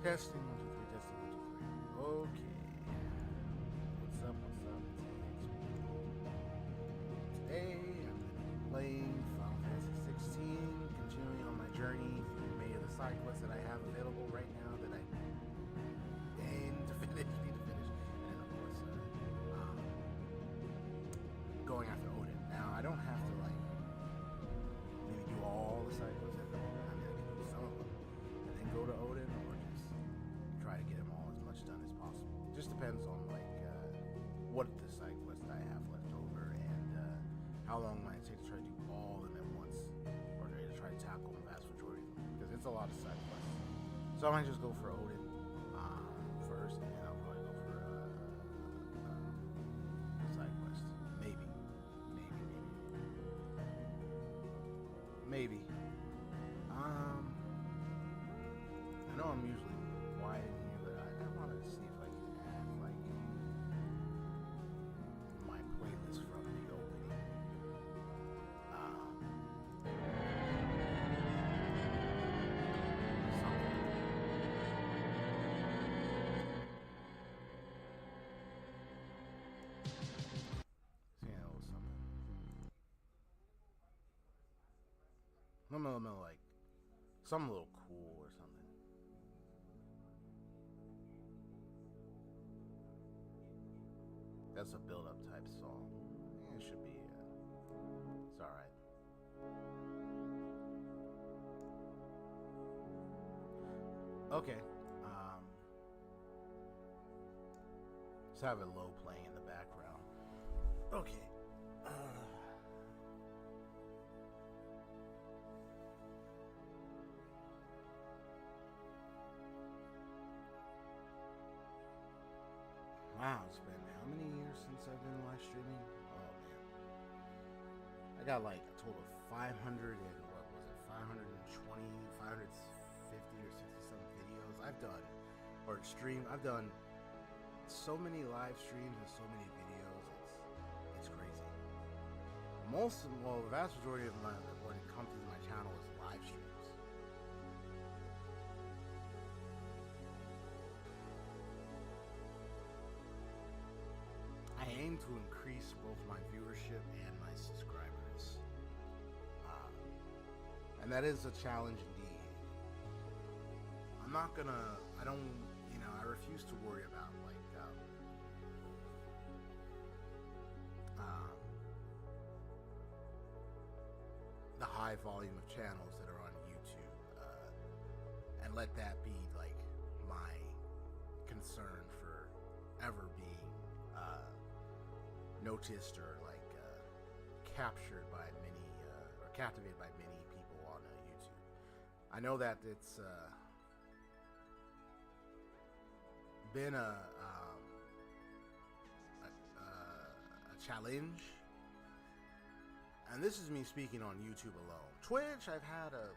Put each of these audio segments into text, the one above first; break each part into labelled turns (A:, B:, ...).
A: Testing 1 2 3, testing 1 2 3. Okay. What's up? What's up? Today I'm gonna be playing Final Fantasy 16, continuing on my journey through many of the side quests that I have available right now that I need to finish. And then of course, going after Odin. Now I don't have to like maybe do all the side quests. I mean, I can do some of them and then go to Odin, or just try to get them all as much done as possible. It just depends on like what the side quests I have left over and how long might it take to try to do all of them at once, or to try to tackle the vast majority of them, because it's a lot of side quests. So I might just go for Odin first, and then I'll probably go for side quest. Maybe. I know I'm usually quiet in here, but I wanted to see if I can add like my playlist from the opening. Something. See, a little something. I'm like something a little cool or something. That's a build-up type song. Yeah, it should be. It's all right. Okay. Just have it low playing in the background. Okay. Wow, it's been how many years since I've been live streaming? Oh man. I got like a total of 500 and what was it? 520, 550 or 60 some videos I've done, or streamed. I've done so many live streams and so many videos. It's crazy. The vast majority of what it comes to my channel is live streams. I aim to increase both my viewership and my subscribers. And that is a challenge indeed. I refuse to worry about like, the high volume of channels that are on YouTube, and let that be like my concern for ever being noticed or like captured by many or captivated by many people on YouTube. I know that it's been a challenge, and this is me speaking on YouTube alone. Twitch, I've had a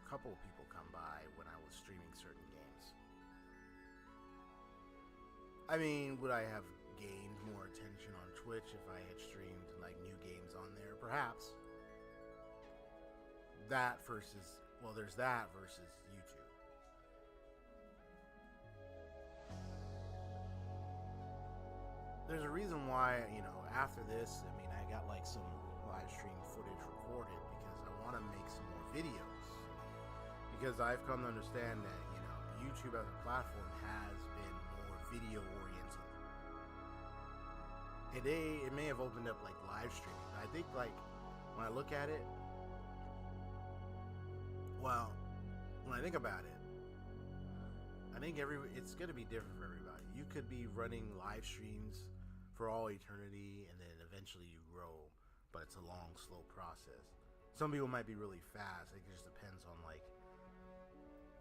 A: couple of people come by when I was streaming certain games. I mean, would I have gained more attention on Twitch if I had streamed like new games on there? Perhaps. There's that versus YouTube. There's a reason why, after this, I mean, I got like some live stream footage recorded because I want to make some more videos. Because I've come to understand that, YouTube as a platform has been more video oriented. It may have opened up like live streaming, but I think like when I look at it, well, when I think about it, I think it's going to be different for everybody. You could be running live streams for all eternity, and then eventually you grow, but it's a long, slow process. Some people might be really fast. It just depends on like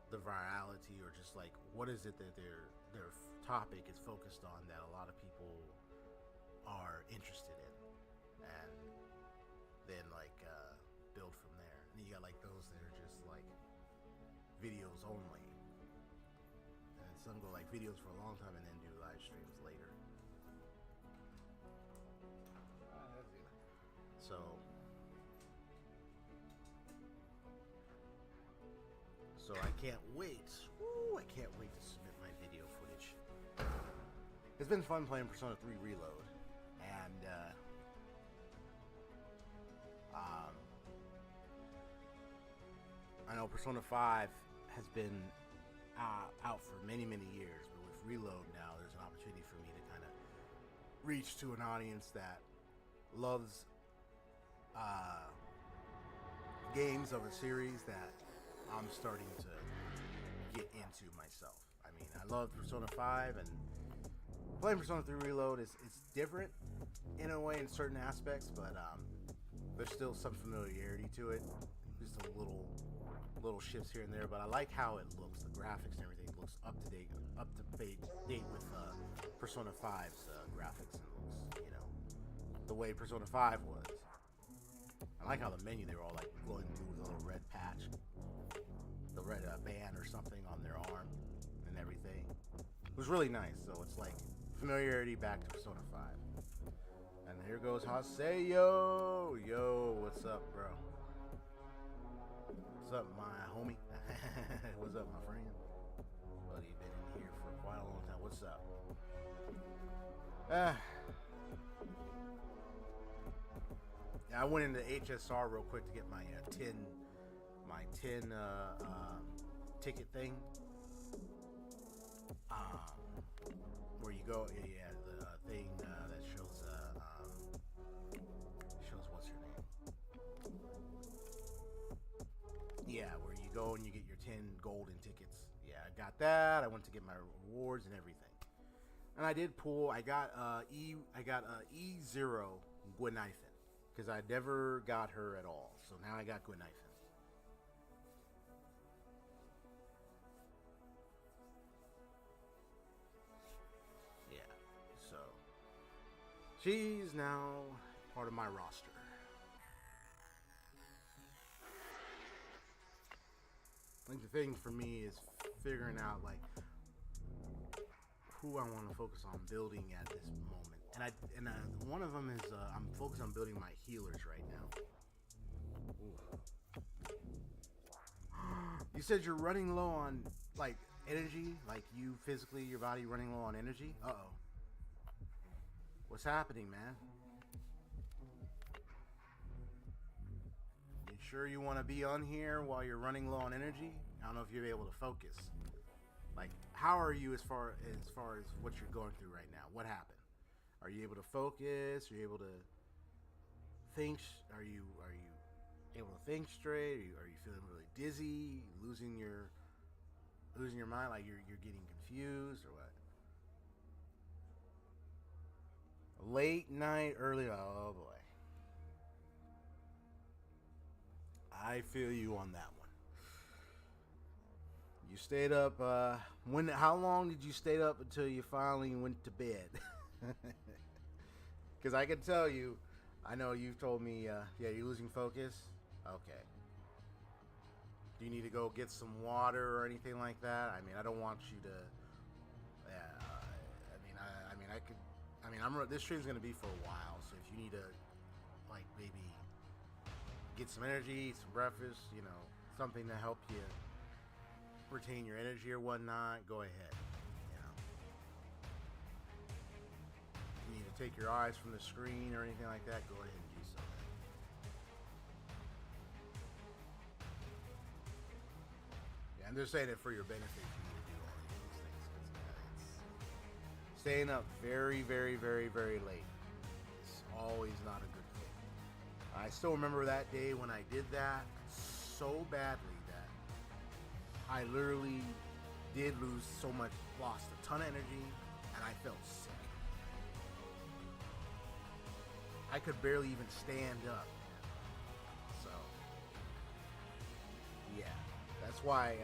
A: the virality, or just like what is it that their topic is focused on that a lot of people are interested in, and then like build from there. And you got like those that are just like videos only, and some go like videos for a long time and then do live streams later. So I can't wait. Woo, I can't wait to submit my video footage. It's been fun playing Persona 3 Reload, and I know Persona 5 has been out for many, many years, but with Reload now, there's an opportunity for me to kind of reach to an audience that loves games of a series that I'm starting to get into myself. I mean, I love Persona 5, and playing Persona 3 Reload it's different in a way in certain aspects, but there's still some familiarity to it. Just a little shifts here and there, but I like how it looks. The graphics and everything looks up to date with Persona 5's graphics and looks, you know, the way Persona 5 was. I like how the menu, they were all like glowing blue with a little red patch, the red band or something on their arm and everything. It was really nice. So it's like familiarity back to Persona 5. And here goes Haseyo. Yo, what's up, bro? What's up, my homie? What's up, my friend? Buddy, been in here for quite a long time. What's up? I went into HSR real quick to get my 10 ticket thing. Where you go, the thing that shows what's her name? Yeah, where you go and you get your 10 golden tickets. Yeah, I got that. I went to get my rewards and everything, and I did pull. I got E0 Gwenithan, because I never got her at all. So now I got Gwenithan. Yeah, so she's now part of my roster. I think the thing for me is figuring out like who I want to focus on building at this moment. And one of them is I'm focused on building my healers right now. Ooh. You said you're running low on like energy, like you physically, your body running low on energy. Uh-oh. What's happening, man? You sure you want to be on here while you're running low on energy? I don't know if you're able to focus. Like, how are you as far as what you're going through right now? What happened? Are you able to focus? Are you able to think? Are you able to think straight? Are you feeling really dizzy? Losing your mind? Like you're getting confused or what? Late night, early. Oh boy. I feel you on that one. You stayed up. How long did you stay up until you finally went to bed? Because I can tell you, I know you've told me, yeah, you're losing focus. Okay. Do you need to go get some water or anything like that? I mean, I don't want you to. This stream's gonna be for a while, so if you need to, like, maybe get some energy, eat some breakfast, you know, something to help you retain your energy or whatnot, go ahead. You need to take your eyes from the screen or anything like that, go ahead and do so. Yeah, I'm just saying it for your benefit. You need to do all these things, because staying up very, very, very, very late is always not a good thing. I still remember that day when I did that so badly that I literally did lose so much, lost a ton of energy, and I felt sick. I could barely even stand up. So, yeah, that's why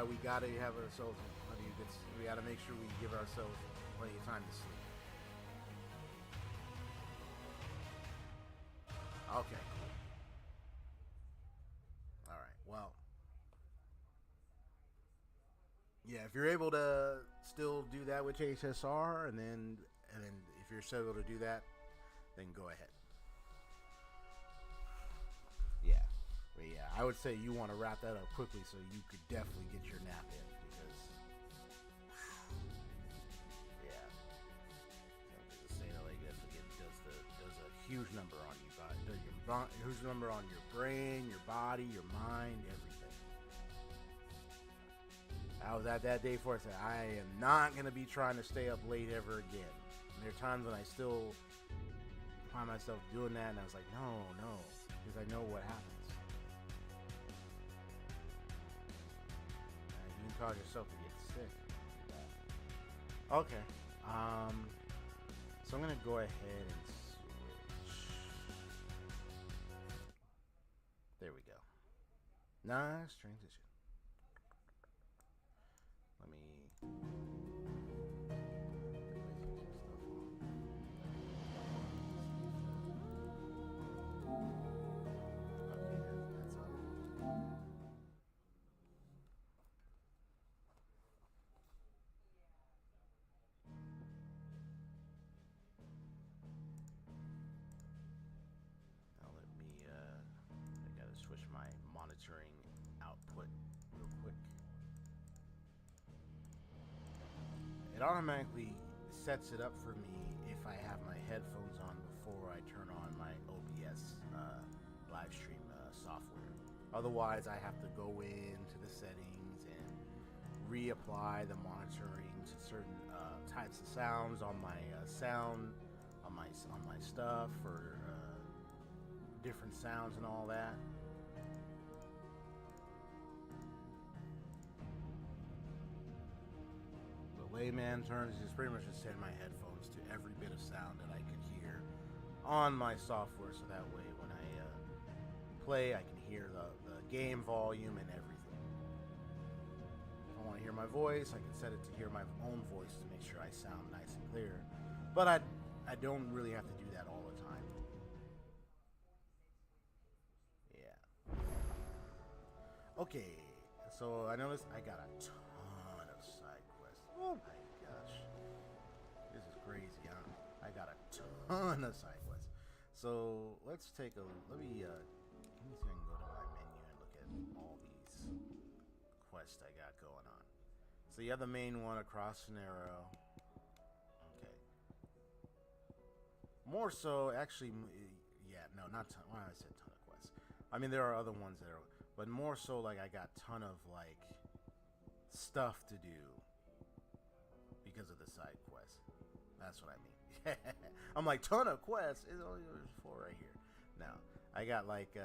A: we gotta have ourselves plenty of good. We gotta make sure we give ourselves plenty of time to sleep. Okay, cool. All right. Well, yeah, if you're able to still do that with HSR, and then if you're still able to do that, then go ahead. Yeah, but yeah, I would say you want to wrap that up quickly so you could definitely get your nap in, because yeah, something to say that like that does a huge number on you, huge number on your brain, your body, your mind, everything. I was at that day for it. I said, I am not going to be trying to stay up late ever again. And there are times when I still find myself doing that, and I was like, no, because I know what happens. You can cause yourself to get sick. Okay. So I'm going to go ahead and switch. There we go. Nice transition. Let me I gotta switch my monitoring output real quick. It automatically sets it up for me if I have my headphones on before I turn on my OBS live stream software. Otherwise, I have to go into the settings and reapply the monitoring to certain types of sounds on my on my stuff, for different sounds and all that. Layman terms is pretty much just send my headphones to every bit of sound that I could hear on my software, so that way when I play, I can hear the game volume and everything. If I want to hear my voice, I can set it to hear my own voice to make sure I sound nice and clear. But I don't really have to do that all the time. Yeah. Okay, so I noticed I got a ton of side quests. Oh my gosh. This is crazy, huh? I got a ton of side quests. So let's take a let me see if I can go to my menu and look at all these quests I got going on. So you have the main one across an arrow. Okay. More so, actually, yeah, no, not ton. Why I said ton of quests. I mean, there are other ones that are, but more so, like, I got ton of like stuff to do because of the side quests. That's what I mean. I'm like, ton of quests. There's only 4 right here. No, I got like,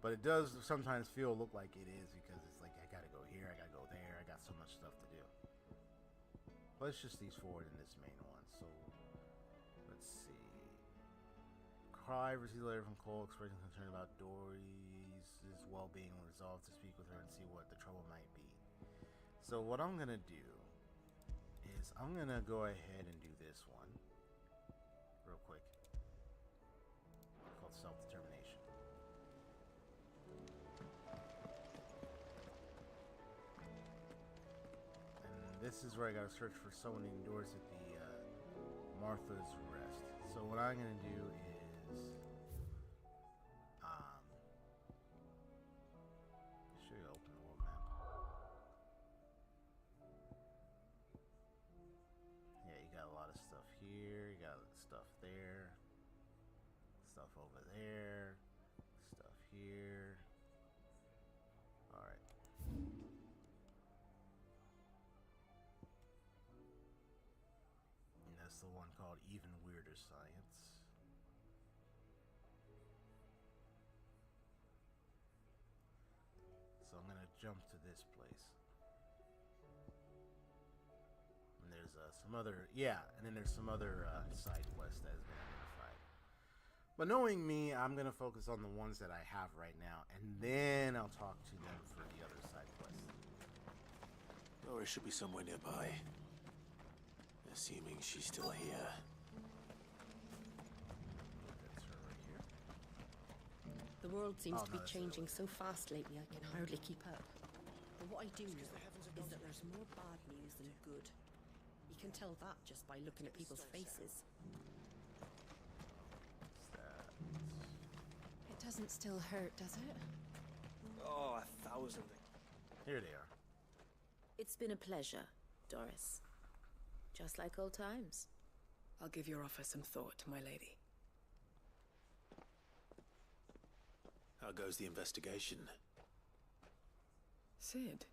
A: but it does sometimes look like it is, because it's like I gotta go here, I gotta go there, I got so much stuff to do. Let's just these forward in this main one. So let's see. Cry received a letter from Cole expressing concern about Dory's well-being and resolved to speak with her and see what the trouble might be. So what I'm gonna do is I'm gonna go ahead and do this one real quick, called self-determination. And this is where I gotta search for someone who endures at the Martha's Rest. So what I'm gonna do is should I open the world map? Yeah, you got a lot of stuff here, you got stuff there, stuff over there, stuff here. Alright. And that's the one called Even Weirder Science. jump to this place. And there's some other, and then there's some other side quests that has been identified. But knowing me, I'm going to focus on the ones that I have right now, and then I'll talk to them for the other side quests.
B: Doris should be somewhere nearby. Assuming she's still here.
A: That's her right here.
C: The world seems to be changing so fast lately, I can hardly keep up. But what I do know is that there's more bad news than good. You can tell that just by looking at people's faces. It doesn't still hurt, does it?
D: Oh, 1,000.
A: Here they are.
E: It's been a pleasure, Doris. Just like old times.
F: I'll give your offer some thought, my lady.
B: How goes the investigation?
F: Sid,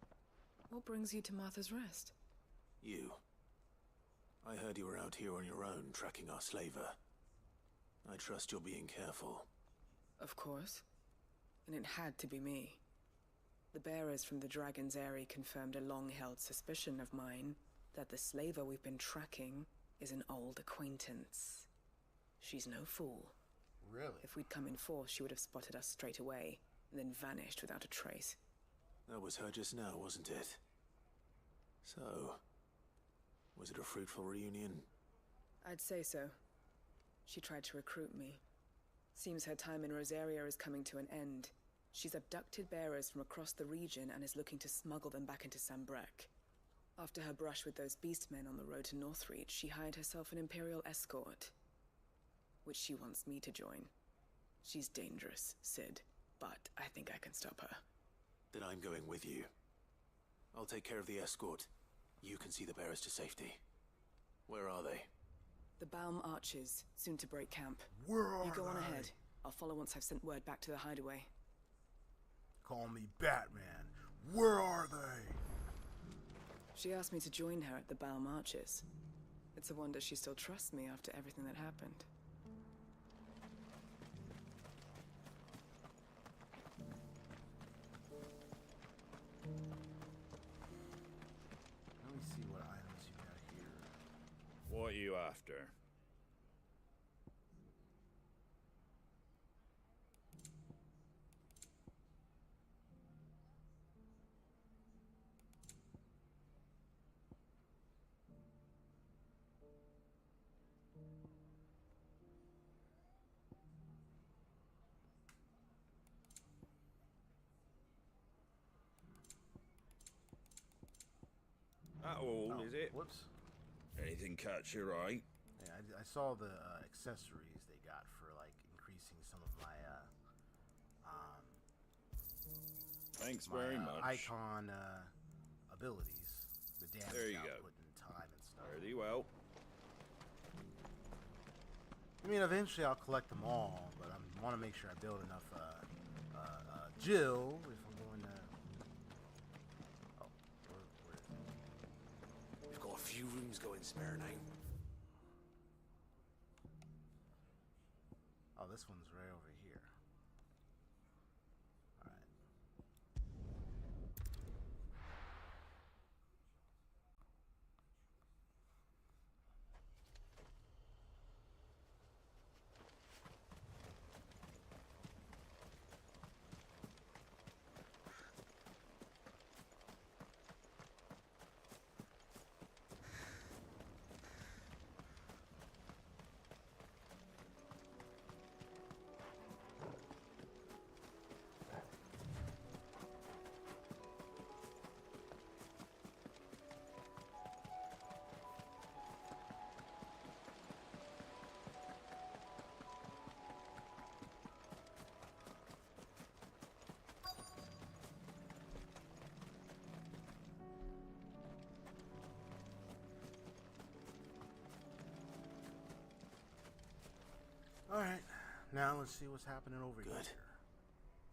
F: what brings you to Martha's Rest?
B: You. I heard you were out here on your own, tracking our slaver. I trust you're being careful.
F: Of course. And it had to be me. The bearers from the Dragon's Eyrie confirmed a long-held suspicion of mine that the slaver we've been tracking is an old acquaintance. She's no fool.
A: Really?
F: If we'd come in force, she would have spotted us straight away, and then vanished without a trace.
B: That was her just now, wasn't it? So, was it a fruitful reunion?
F: I'd say so. She tried to recruit me. Seems her time in Rosaria is coming to an end. She's abducted bearers from across the region and is looking to smuggle them back into Sambrek. After her brush with those beastmen on the road to Northreach, she hired herself an Imperial escort, which she wants me to join. She's dangerous, Sid, but I think I can stop her.
B: Then I'm going with you. I'll take care of the escort. You can see the bearers to safety. Where are they?
F: The Baum Archers, soon to break camp.
A: Where are
F: You go on
A: they?
F: ahead. I'll follow once I've sent word back to the hideaway.
A: Call me Batman. Where are they?
F: She asked me to join her at the Baum Archers. It's a wonder she still trusts me after everything that happened.
A: Let me see what items you got here.
G: What are you after? That all, is it?
A: Whoops.
G: Anything catch your eye?
A: Yeah, I saw the accessories they got for like increasing some of my
G: Thanks very much.
A: Icon abilities. The damage
G: There you
A: output
G: go.
A: and time and stuff.
G: Very well.
A: I mean, eventually I'll collect them all, but I want to make sure I build enough Jill if I'm going to. Oh, where is it?
B: We've got a few rooms going spare now.
A: Oh, this one's right over here. All right. All right, now let's see what's happening over
B: Good.
A: here.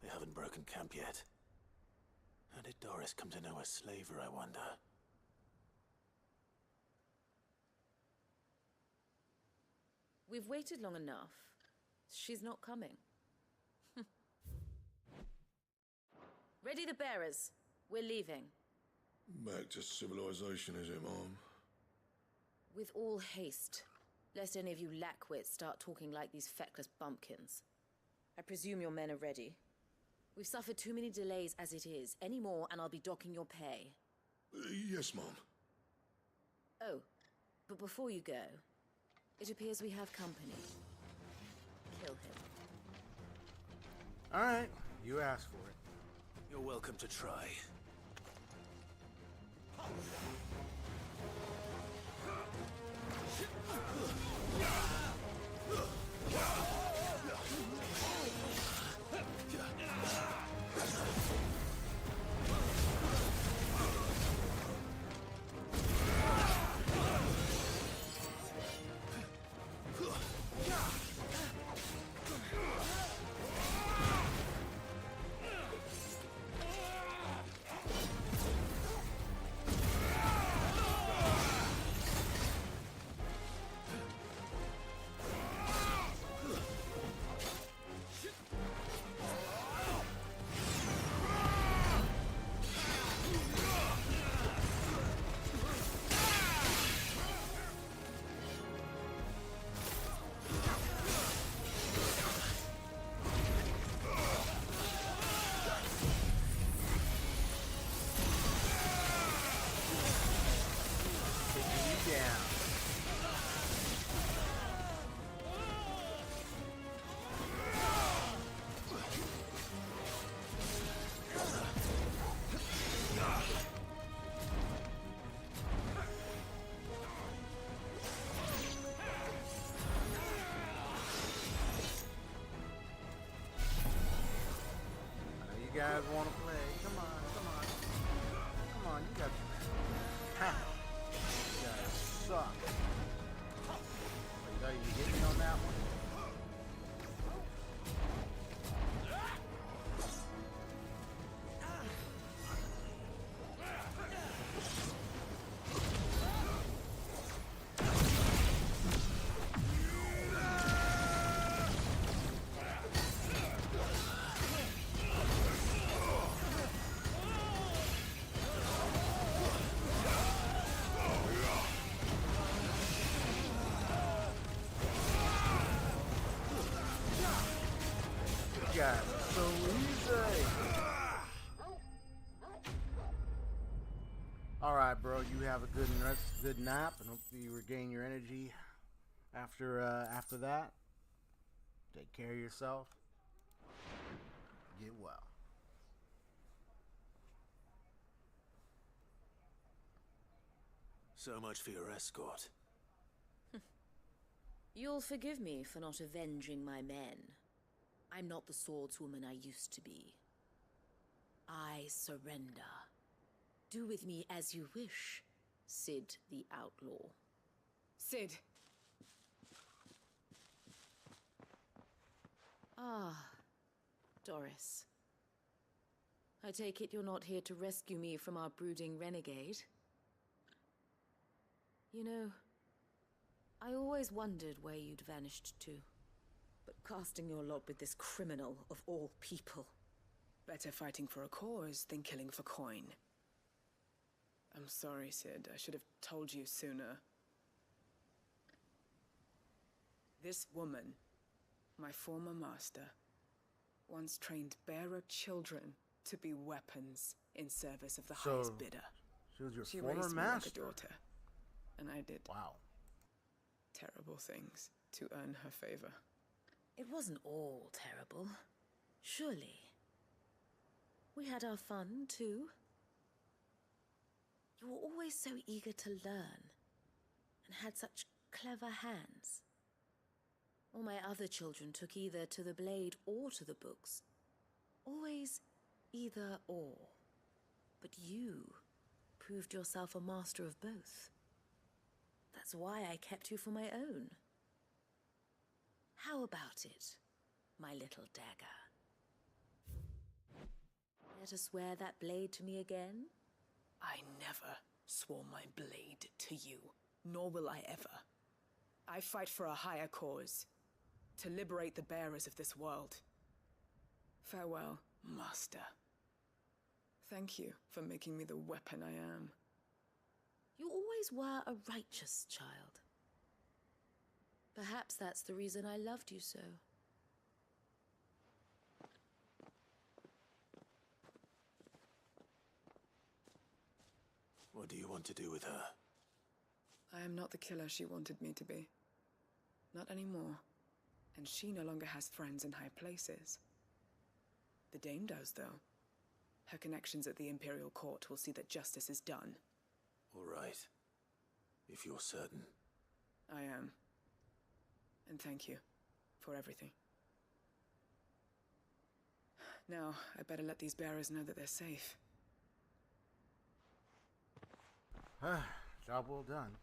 B: They haven't broken camp yet. How did Doris come to know a slaver, I wonder?
E: We've waited long enough. She's not coming. Ready the bearers. We're leaving.
H: Back to civilization, is it, Mom?
E: With all haste, lest any of you lackwits start talking like these feckless bumpkins. I presume your men are ready. We've suffered too many delays as it is. Any more, and I'll be docking your pay.
H: Yes, Mom.
E: Oh, but before you go, it appears we have company. Kill him.
A: Alright, you asked for it.
B: You're welcome to try.
A: You guys want to play? Come on, come on. Come on, you got your You guys suck. You hit me on that one? So easy. All right, bro. You have a good nap, and hope you regain your energy after that. Take care of yourself. Get well.
B: So much for your escort.
E: You'll forgive me for not avenging my men. I'm not the swordswoman I used to be. I surrender. Do with me as you wish, Sid the Outlaw.
F: Sid!
E: Ah, Doris. I take it you're not here to rescue me from our brooding renegade? You know, I always wondered where you'd vanished to. But casting your lot with this criminal of all people.
F: Better fighting for a cause than killing for coin. I'm sorry, Sid. I should have told you sooner. This woman, my former master, once trained bearer children to be weapons in service of the highest bidder.
A: She was your
F: She
A: former
F: raised me
A: master?
F: like a daughter, and I did terrible things to earn her favor.
E: It wasn't all terrible, surely. We had our fun, too. You were always so eager to learn, and had such clever hands. All my other children took either to the blade or to the books. Always either or. But you proved yourself a master of both. That's why I kept you for my own. How about it, my little dagger? Let us wear that blade to me again?
F: I never swore my blade to you, nor will I ever. I fight for a higher cause, to liberate the bearers of this world. Farewell, Master. Thank you for making me the weapon I am.
E: You always were a righteous child. Perhaps that's the reason I loved you so.
B: What do you want to do with her?
F: I am not the killer she wanted me to be. Not anymore. And she no longer has friends in high places. The Dame does, though. Her connections at the Imperial Court will see that justice is done.
B: All right. If you're certain.
F: I am. And thank you for everything. Now, I better let these bearers know that they're safe.
A: Job well done.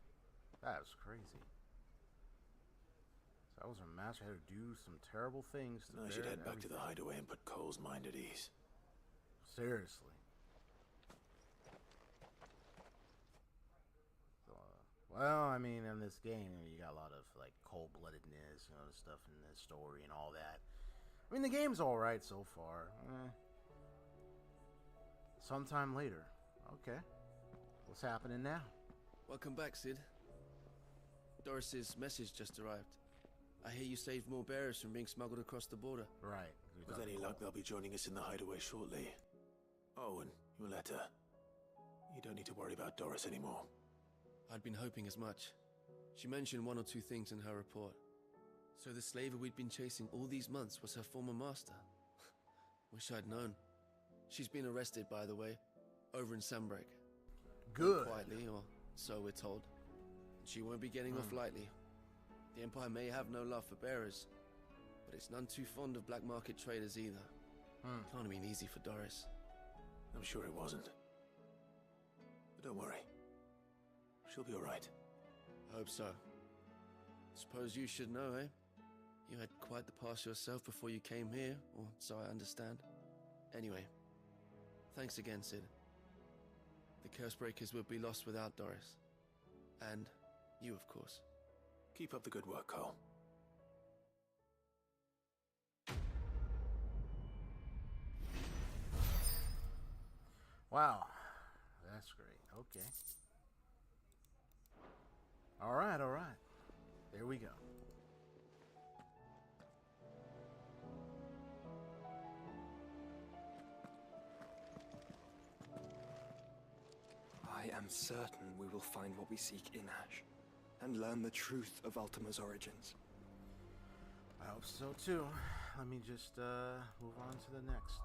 A: That was crazy. So that was her master had to do some terrible things to
B: I should head back to the hideaway and put Cole's mind at ease.
A: Seriously. So, well, I mean, in this game, you got a lot of, like, cold-bloodedness, the stuff in the story and all that. I mean, the game's alright so far. Sometime later. Okay. What's happening now?
D: Welcome back, Sid. Doris's message just arrived. I hear you saved more bearers from being smuggled across the border.
A: Right.
B: With any luck, they'll be joining us in the hideaway shortly. Oh, and your letter. You don't need to worry about Doris anymore.
D: I'd been hoping as much. She mentioned one or two things in her report. So the slaver we'd been chasing all these months was her former master. Wish I'd known. She's been arrested, by the way, over in Sunbreak.
A: Good.
D: Quietly, or so we're told. She won't be getting off lightly. The Empire may have no love for bearers, but it's none too fond of black market traders either. Can't have been easy for Doris.
B: I'm sure it wasn't. But don't worry. She'll be all right.
D: Hope so. Suppose you should know, eh? You had quite the past yourself before you came here, or so I understand. Anyway, thanks again, Sid. The Cursebreakers would be lost without Doris. And you, of course.
B: Keep up the good work, Cole.
A: Wow. That's great. Okay. Alright, alright. There we go.
I: I am certain we will find what we seek in Ash, and learn the truth of Ultima's origins.
A: I hope so too. Let me just move on to the next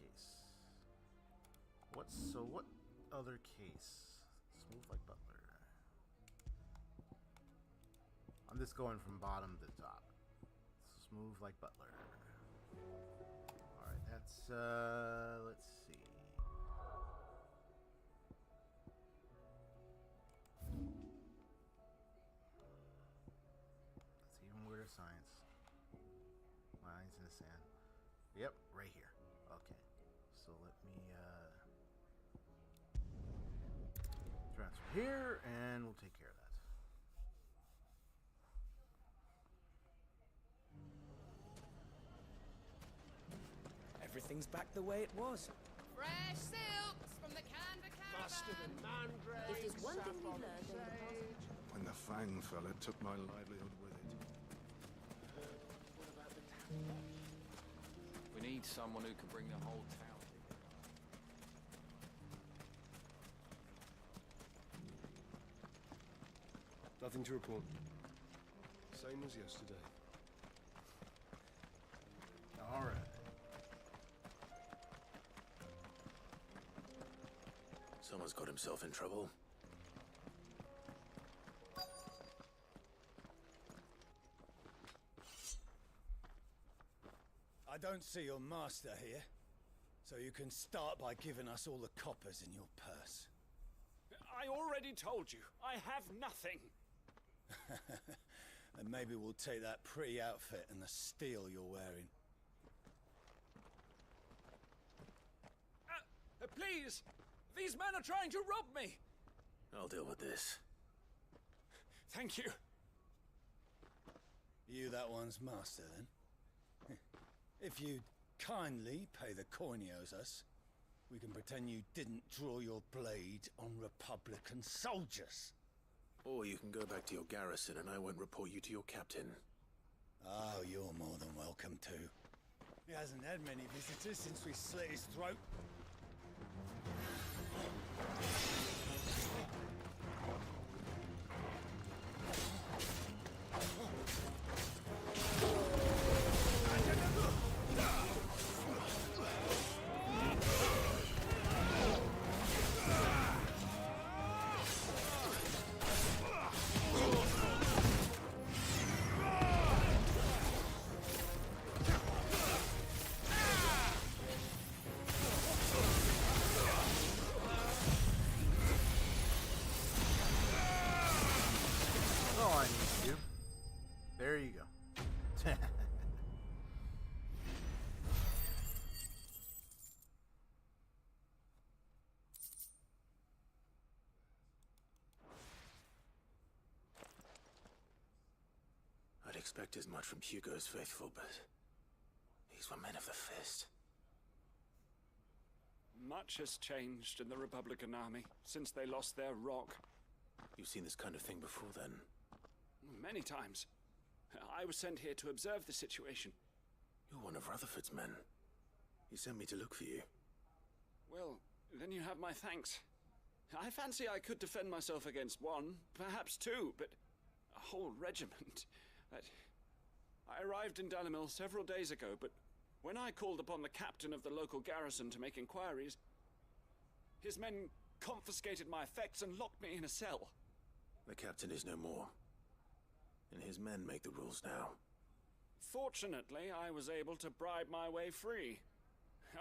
A: case. What other case? Smooth like Butler. I'm just going from bottom to top. Smooth like Butler. Alright, that's let's see. It's even weirder science. Lines in the sand. Yep, right here. Okay. So let me transfer here and we'll take care of that.
I: Everything's back the way it was.
C: Fresh silks from the Canva caravan. If there's one thing we've learned over the past...
H: When the Fang fell, it took my livelihood with it.
J: We need someone who can bring the whole town together.
H: Nothing to report. Same as yesterday.
A: All right.
B: Someone's got himself in trouble.
K: I don't see your master here, so you can start by giving us all the coppers in your purse.
L: I already told you, I have nothing.
K: And maybe we'll take that pretty outfit and the steel you're wearing.
L: Please! These men are trying to rob me!
B: I'll deal with this.
L: Thank you.
K: You that one's master, then? If you'd kindly pay the coin he owes us, We can pretend you didn't draw your blade on Republican soldiers.
B: Or you can go back to your garrison and I won't report you to your captain.
K: Oh, you're more than welcome to. He hasn't had many visitors since we slit his throat.
A: There you go.
B: I'd expect as much from Hugo's faithful, but these were men of the fist.
L: Much has changed in the Republican Army since they lost their rock.
B: You've seen this kind of thing before, then?
L: Many times. I was sent here to observe the situation.
B: You're one of Rutherford's men. He sent me to look for you.
L: Well, then you have my thanks. I fancy I could defend myself against one, perhaps two, but a whole regiment. I arrived in Dalimil several days ago, but when I called upon the captain of the local garrison to make inquiries, his men confiscated my effects and locked me in a cell.
B: The captain is no more, and his men make the rules now.
L: Fortunately, I was able to bribe my way free,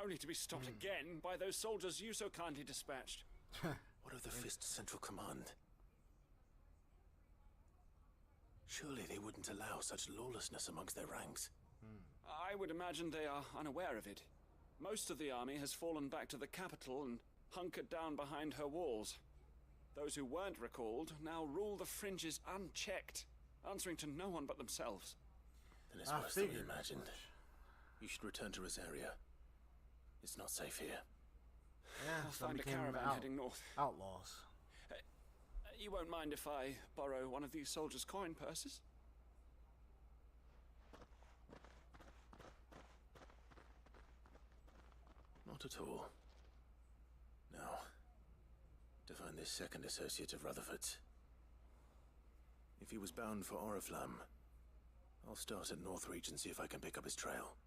L: only to be stopped again by those soldiers you so kindly dispatched.
B: What of the Fist's central command? Surely they wouldn't allow such lawlessness amongst their ranks.
L: I would imagine they are unaware of it. Most of the army has fallen back to the capital and hunkered down behind her walls. Those who weren't recalled now rule the fringes unchecked, answering to no one but themselves.
B: Then it's worse than we imagined. You should return to Rosaria. It's not safe here.
A: Yeah,
L: I'll find a caravan heading north.
A: Outlaws.
L: You won't mind if I borrow one of these soldiers' coin purses?
B: Not at all. Now, to find this second associate of Rutherford's. If he was bound for Oriflamme, I'll start at Northreach and see if I can pick up his trail.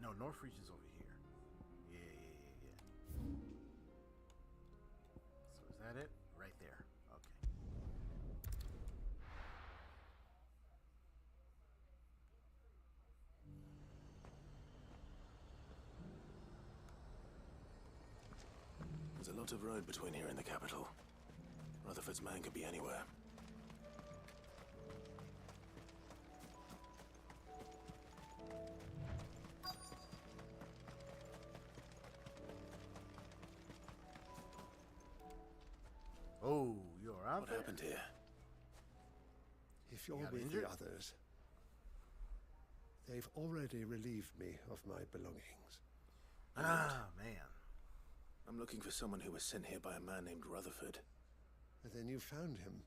A: No, Northreach is over here. Yeah. So is that it? Right there. Okay.
B: There's a lot of road between here and the capital. Rutherford's man could be anywhere.
A: Oh, you're out.
B: What happened here?
M: If you're with the others, they've already relieved me of my belongings.
A: Ah, man.
B: I'm looking for someone who was sent here by a man named Rutherford.
M: And then you found him.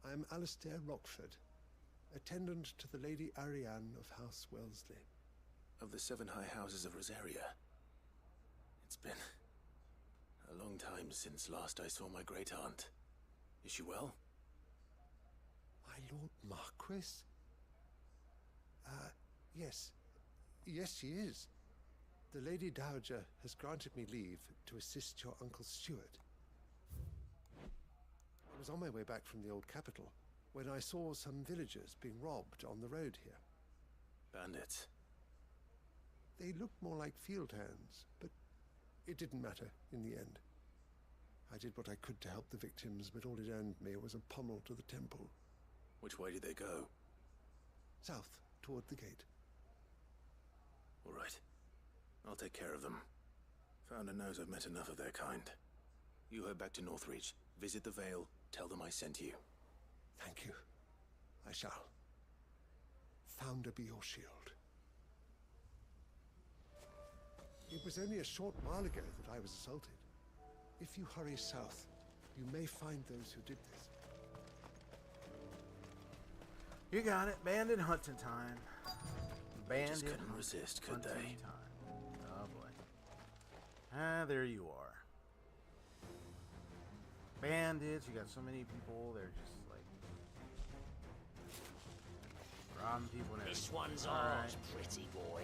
M: I am Alistair Rockford, attendant to the Lady Ariane of House Wellesley.
B: Of the 7 high houses of Rosaria. It's been a long time since last I saw my great-aunt. Is she well?
M: My Lord Marquis? Yes. Yes, she is. The Lady Dowager has granted me leave to assist your Uncle Stuart. I was on my way back from the old capital when I saw some villagers being robbed on the road here.
B: Bandits.
M: They looked more like field hands, but it didn't matter in the end. I did what I could to help the victims, but all it earned me was a pommel to the temple.
B: Which way did they go?
M: South, toward the gate.
B: All right. I'll take care of them. Founder knows I've met enough of their kind. You head back to Northreach, visit the Vale, tell them I sent you.
M: Thank you. I shall. Founder be your shield. It was only a short while ago that I was assaulted. If you hurry south, you may find those who did this.
A: You got it. Bandit hunting time.
B: Bandit just couldn't resist, could they?
A: Time. Oh boy. Ah, there you are. Bandits. You got so many people. They're just like robbing people. And
N: this one's
A: all
N: ours,
A: right.
N: pretty boy.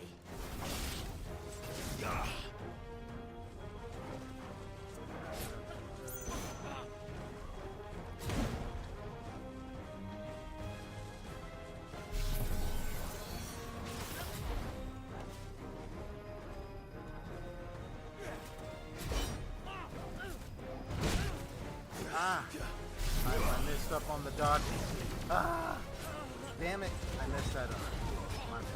A: I missed up on the dodge. Ah! Damn it. I messed that up. My bad.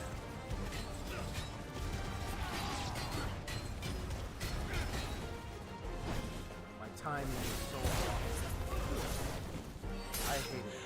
A: My timing is so off. I hate it.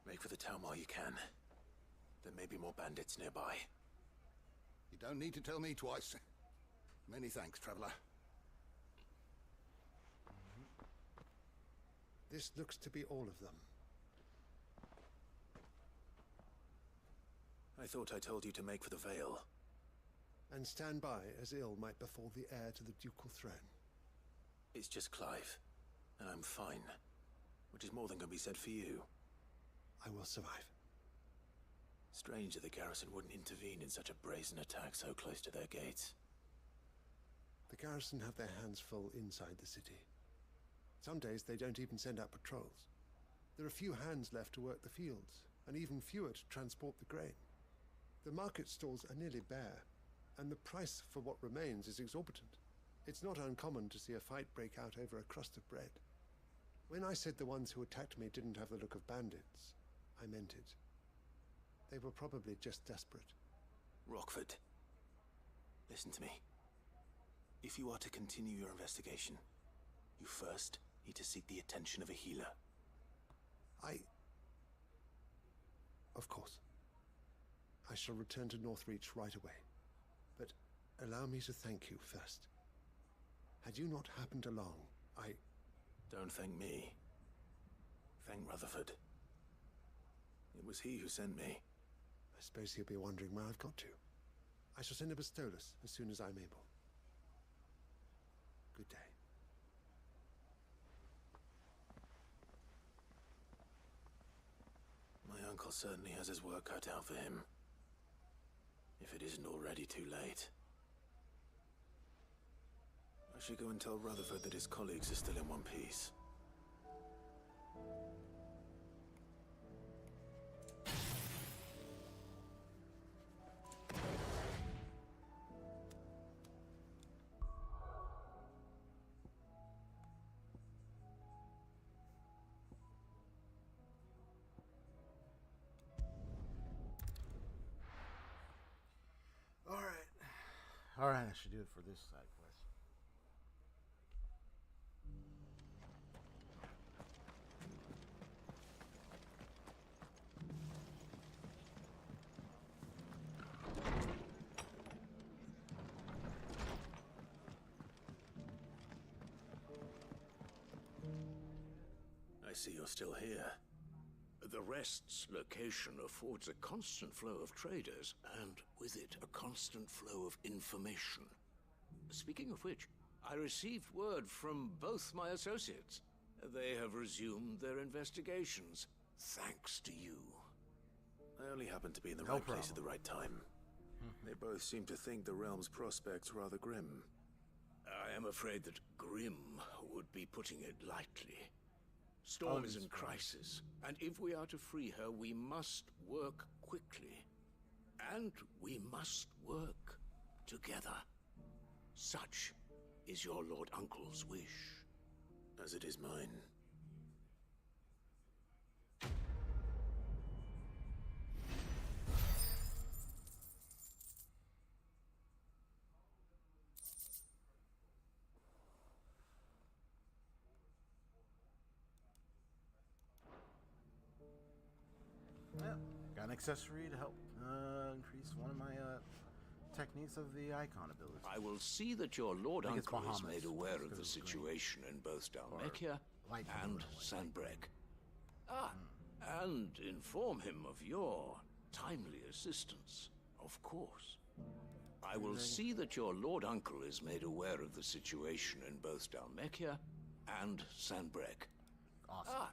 B: Make for the town while you can. There may be more bandits nearby.
O: You don't need to tell me twice. Many thanks, traveler.
M: This looks to be all of them.
B: I thought I told you to make for the Vale.
M: And stand by as ill might befall the heir to the ducal throne.
B: It's just Clive, and I'm fine. Which is more than can be said for you.
M: I will survive.
B: Strange that the garrison wouldn't intervene in such a brazen attack so close to their gates.
M: The garrison have their hands full inside the city. Some days they don't even send out patrols. There are few hands left to work the fields, and even fewer to transport the grain. The market stalls are nearly bare, and the price for what remains is exorbitant. It's not uncommon to see a fight break out over a crust of bread. When I said the ones who attacked me didn't have the look of bandits, I meant it. They were probably just desperate.
B: Rockford, listen to me. If you are to continue your investigation, you first need to seek the attention of a healer.
M: Of course. I shall return to Northreach right away. But allow me to thank you first. Had you not happened along,
B: Don't thank me. Thank Rutherford. It was he who sent me.
M: I suppose he'll be wondering where I've got to. I shall send a Bastolus as soon as I'm able. Good day.
B: My uncle certainly has his work cut out for him. If it isn't already too late. should go and tell Rutherford that his colleagues are still in one piece.
A: Alright, I should do it for this side quest.
B: I see you're still here.
N: The Rest's location affords a constant flow of traders, and with it, a constant flow of information. Speaking of which, I received word from both my associates. They have resumed their investigations, thanks to you.
B: I only happened to be in the right place at the right time. They both seem to think the realm's prospects rather grim.
N: I am afraid that grim would be putting it lightly. Storm is in crisis, and if we are to free her, we must work quickly. And we must work together. Such is your Lord Uncle's wish.
B: As it is mine.
A: Yeah, got an accessory to help increase one of my techniques of the icon ability.
N: I will see that your Lord Uncle is made aware of the situation in both Dalmekia and Sanbreg. And inform him of your timely assistance, of course. I will see that your Lord Uncle is made aware of the situation in both Dalmekia and Sanbreg.
A: Awesome.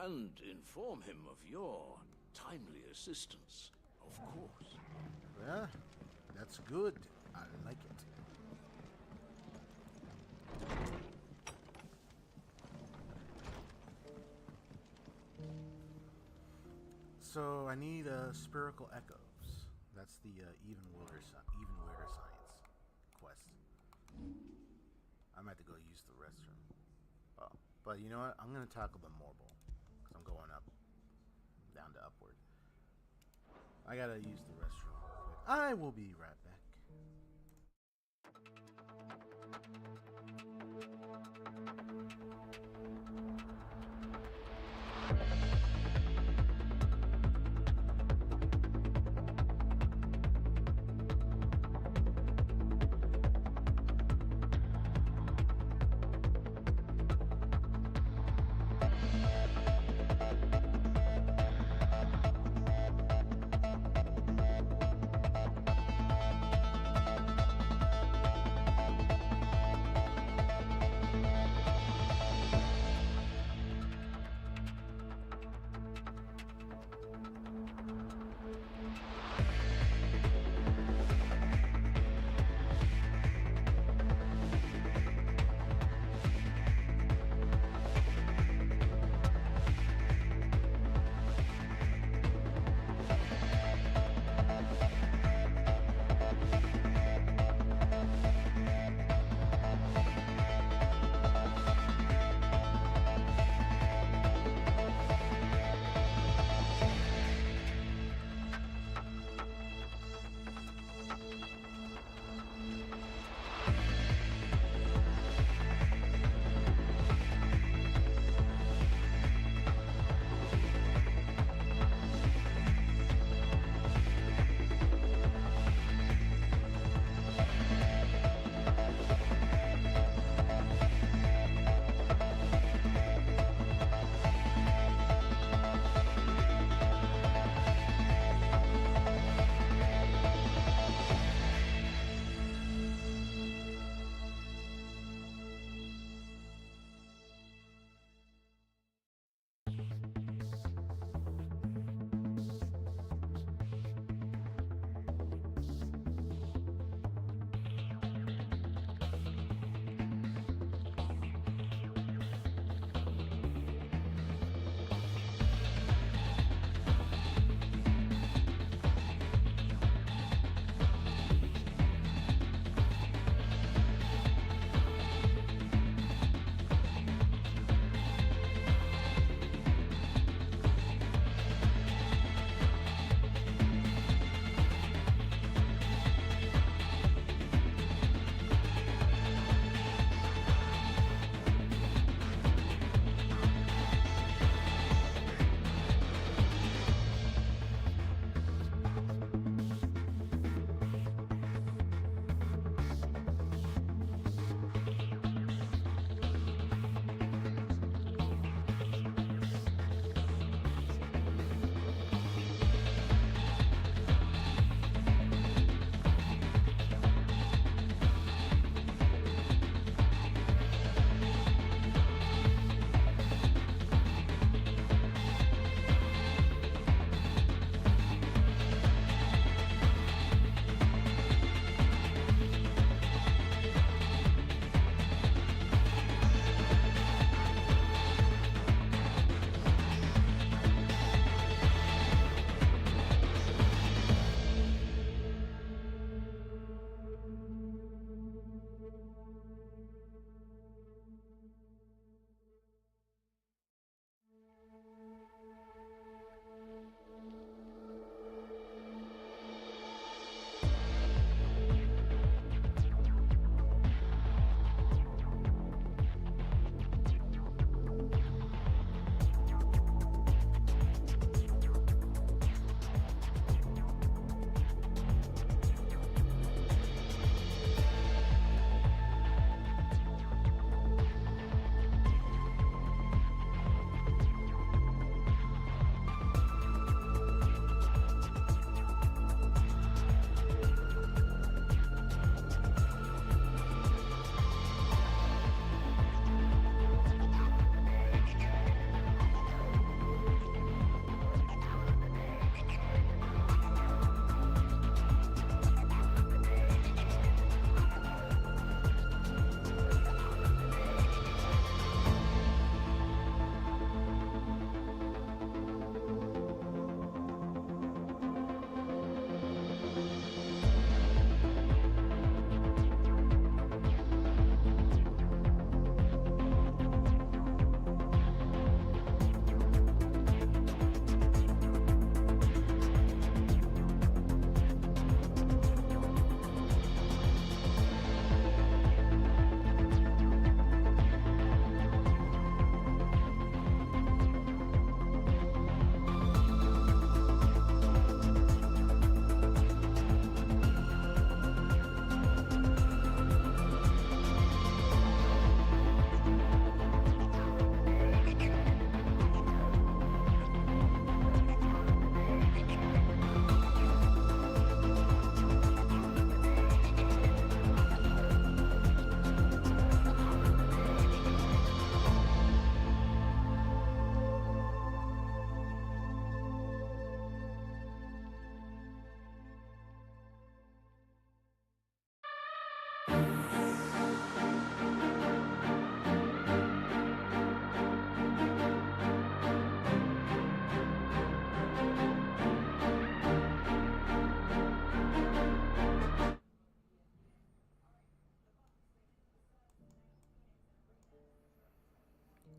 N: And inform him of your timely assistance, of course.
A: Yeah, that's good. I like it. So I need spherical echoes. That's the even weirder science quest. I might have to go use the restroom. Oh, but you know what? I'm gonna tackle the Morble because I'm going up, down to upward. I gotta use the restroom real quick. I will be right back.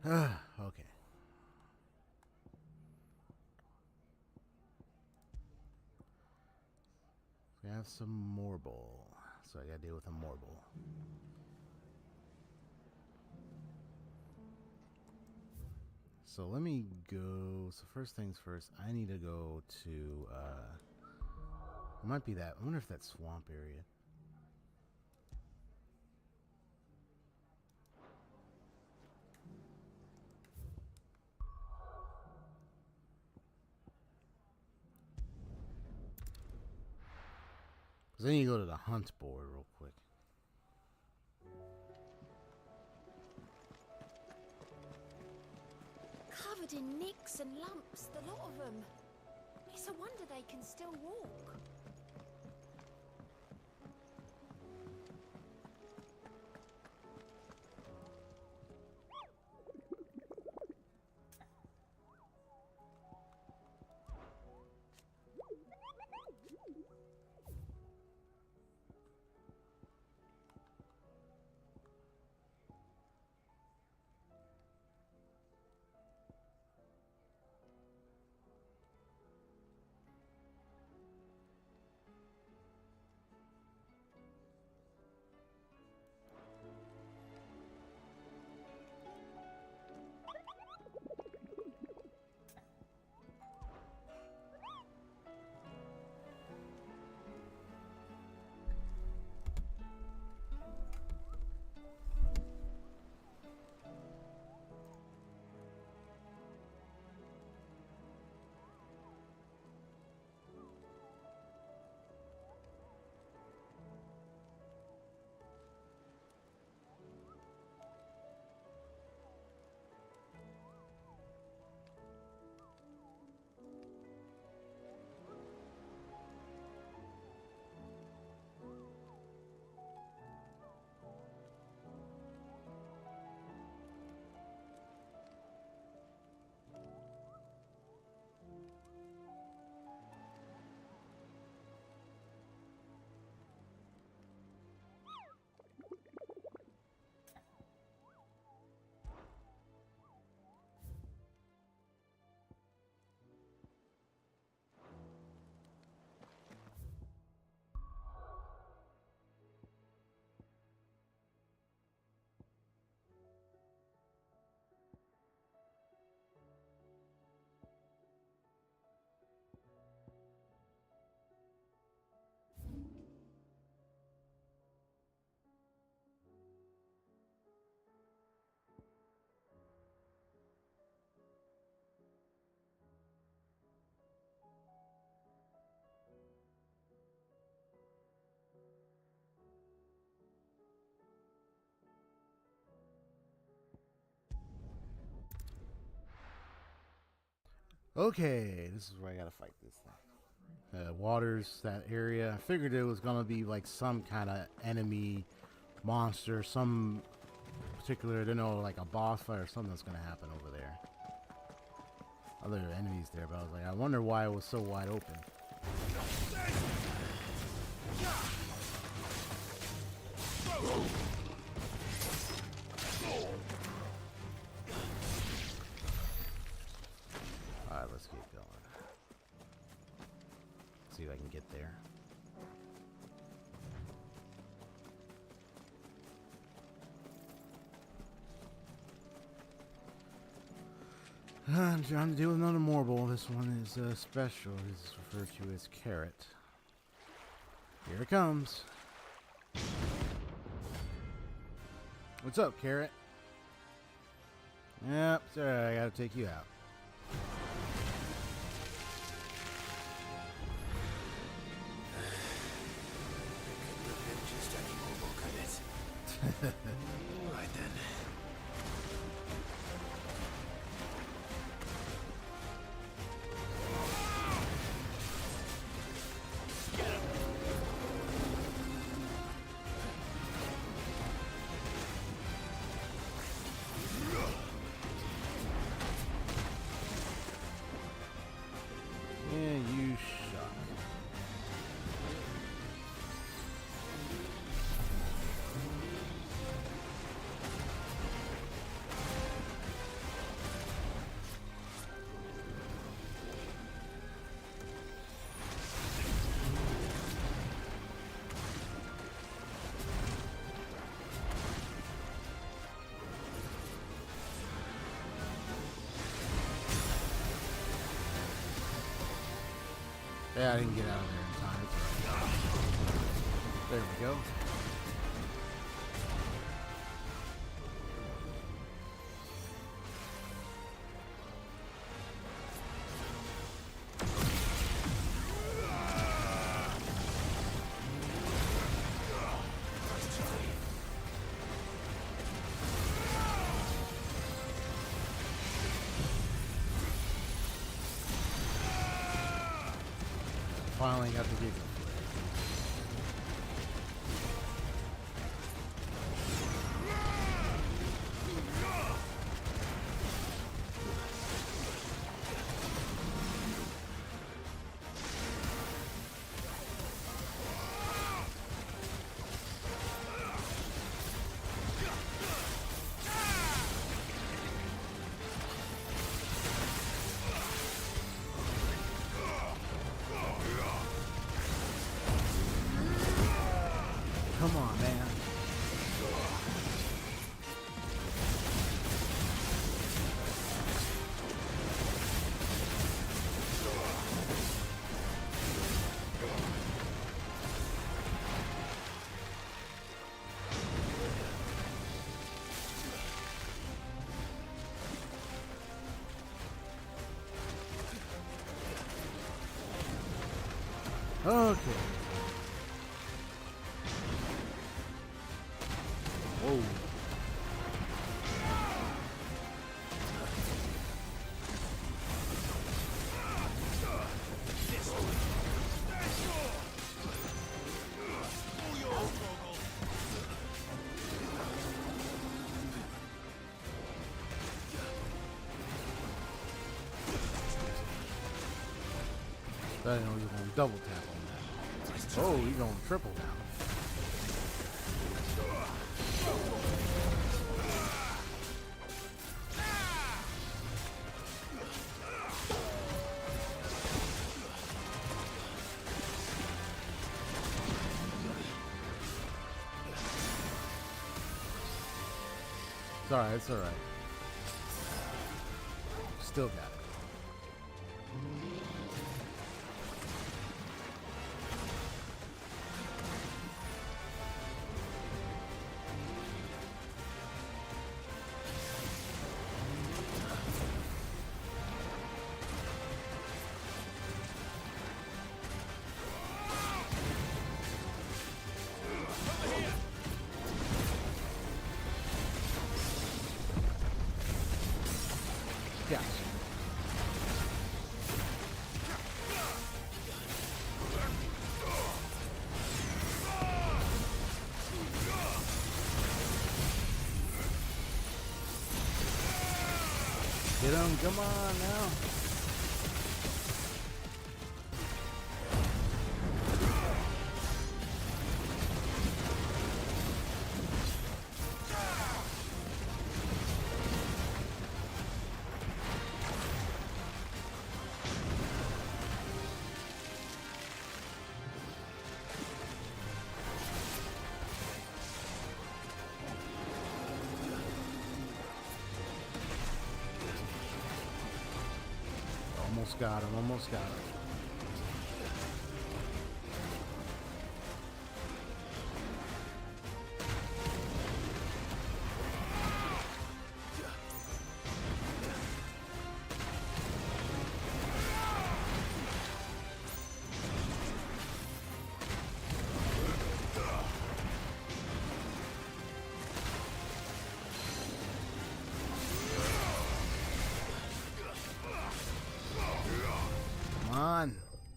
A: Okay. We have some marble, so I gotta deal with a marble. So let me go. So first things first, I need to go to. It might be that. I wonder if that swamp area. Because then you go to the hunt board real quick.
P: Covered in nicks and lumps, the lot of them. It's a wonder they can still walk.
A: Okay, this is where I gotta fight this thing. Waters, that area. I figured it was gonna be like some kind of enemy monster, some particular, I don't know, like a boss fight or something that's gonna happen over there. Other enemies there, but I was like, I wonder why it was so wide open. Alright, let's keep going. See if I can get there. I'm trying to deal with another marble. This one is special. It's referred to as carrot. Here it comes. What's up, carrot? Yep, sorry, I gotta take you out.
B: Right then.
A: Yeah, I didn't get out of there in time. There we go. Finally got the gig. Come on, man. Okay. Whoa. I didn't know he was going to double tap on that. Oh, he's going triple now. It's alright, it's alright. Still got it. Yes. Get him, come on now. Almost got him, almost got him.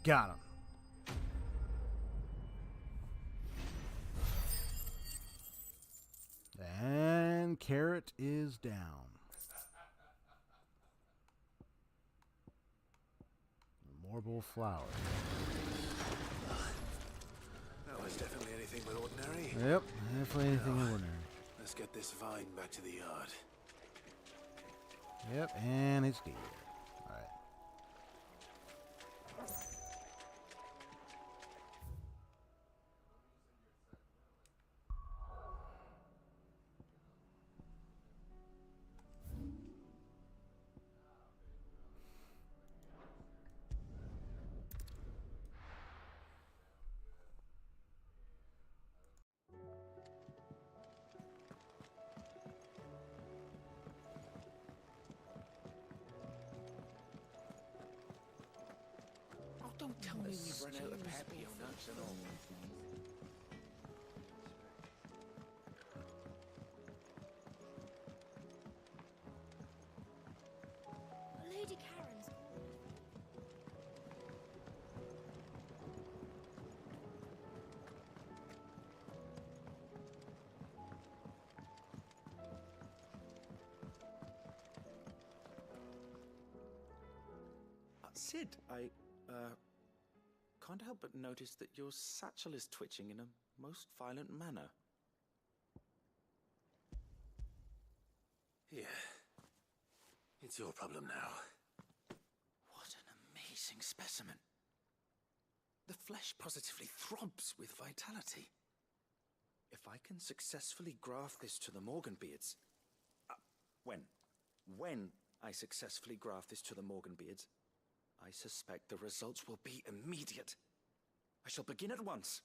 A: Got him. And Carrot is down. Marble flower.
B: That was definitely anything but ordinary.
A: Yep, definitely anything ordinary.
B: Let's get this vine back to the yard.
A: Yep, and it's dead. Alright.
N: Tell me we've run out of peppy on nuts and all.
P: Lady Karen's
L: Sid, I can't help but notice that your satchel is twitching in a most violent manner.
B: Here. It's your problem now.
L: What an amazing specimen. The flesh positively throbs with vitality. If I can successfully graft this to the Morganbeards... When I successfully graft this to the Morganbeards, I suspect the results will be immediate. I shall begin at once.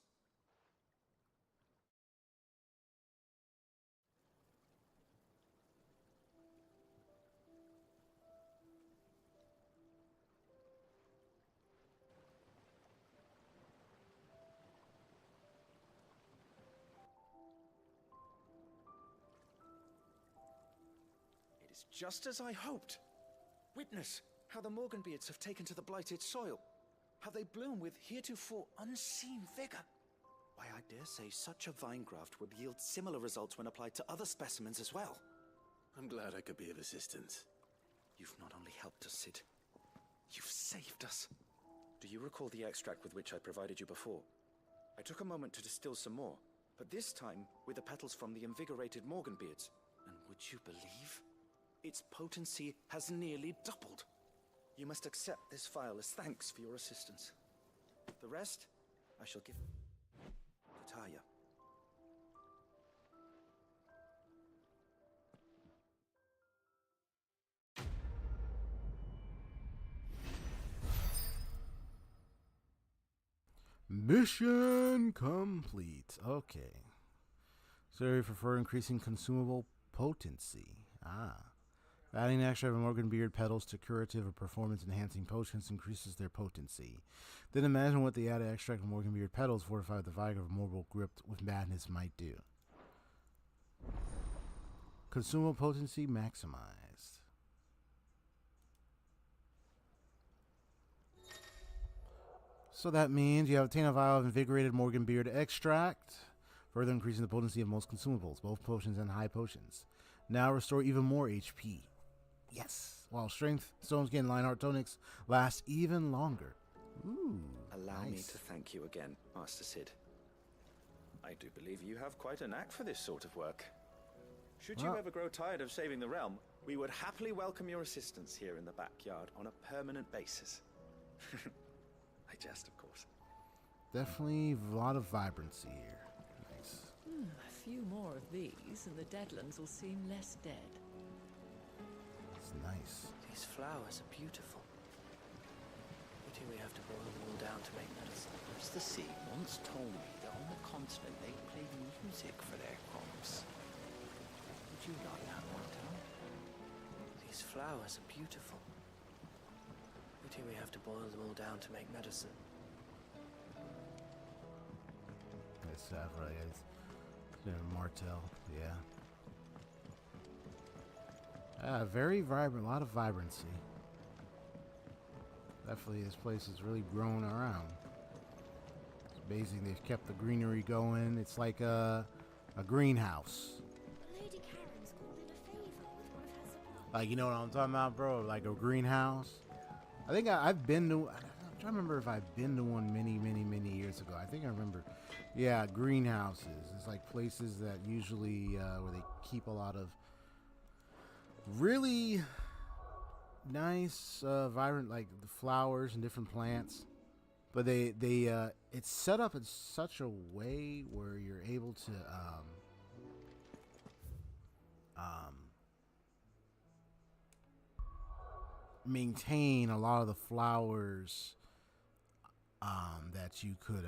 L: It is just as I hoped. Witness how the Morganbeards have taken to the blighted soil, how they bloom with heretofore unseen vigor. Why, I dare say such a vine graft would yield similar results when applied to other specimens as well.
B: I'm glad I could be of assistance.
L: You've not only helped us, Sid, you've saved us. Do you recall the extract with which I provided you before? I took a moment to distill some more, but this time with the petals from the invigorated Morganbeards. And would you believe? Its potency has nearly doubled. You must accept this file as thanks for your assistance. The rest, I shall give to Taya.
A: Mission complete. Okay. Sorry for increasing consumable potency. Adding an extra of Morganbeard petals to curative or performance-enhancing potions increases their potency. Then imagine what the added extract of Morganbeard petals fortified with the vigor of Mortal gripped with madness might do. Consumable potency maximized. So that means you have obtained a vial of invigorated Morganbeard extract, further increasing the potency of most consumables, both potions and high potions. Now restore even more HP. Yes, while strength, stone skin, Lionheart tonics last even longer. Ooh,
L: Allow
A: nice.
L: me to thank you again, Master Sid. I do believe you have quite a knack for this sort of work. Should you ever grow tired of saving the realm, we would happily welcome your assistance here in the backyard on a permanent basis. I jest, of course.
A: Definitely a lot of vibrancy here. Nice.
Q: A few more of these, and the Deadlands will seem less dead.
A: It's nice.
R: These flowers are beautiful. Pity we have to boil them all down to make medicine.
N: Mr. C once told me that on the continent they play music for their crops. Would you like that one down?
R: These flowers are beautiful. Pity we have to boil them all down to make medicine.
A: It's right. It's Martel, yeah. Very vibrant, a lot of vibrancy. Definitely, this place has really grown around. It's amazing they've kept the greenery going. It's like a greenhouse.
P: Lady Karen's called in a favor with one of her supplies.
A: Like, you know what I'm talking about, bro? Like a greenhouse. I think I've been to. I'm trying to remember if I've been to one many years ago. I think I remember. Yeah, greenhouses. It's like places that usually where they keep a lot of really nice, vibrant, like the flowers and different plants. But they it's set up in such a way where you're able to maintain a lot of the flowers that you could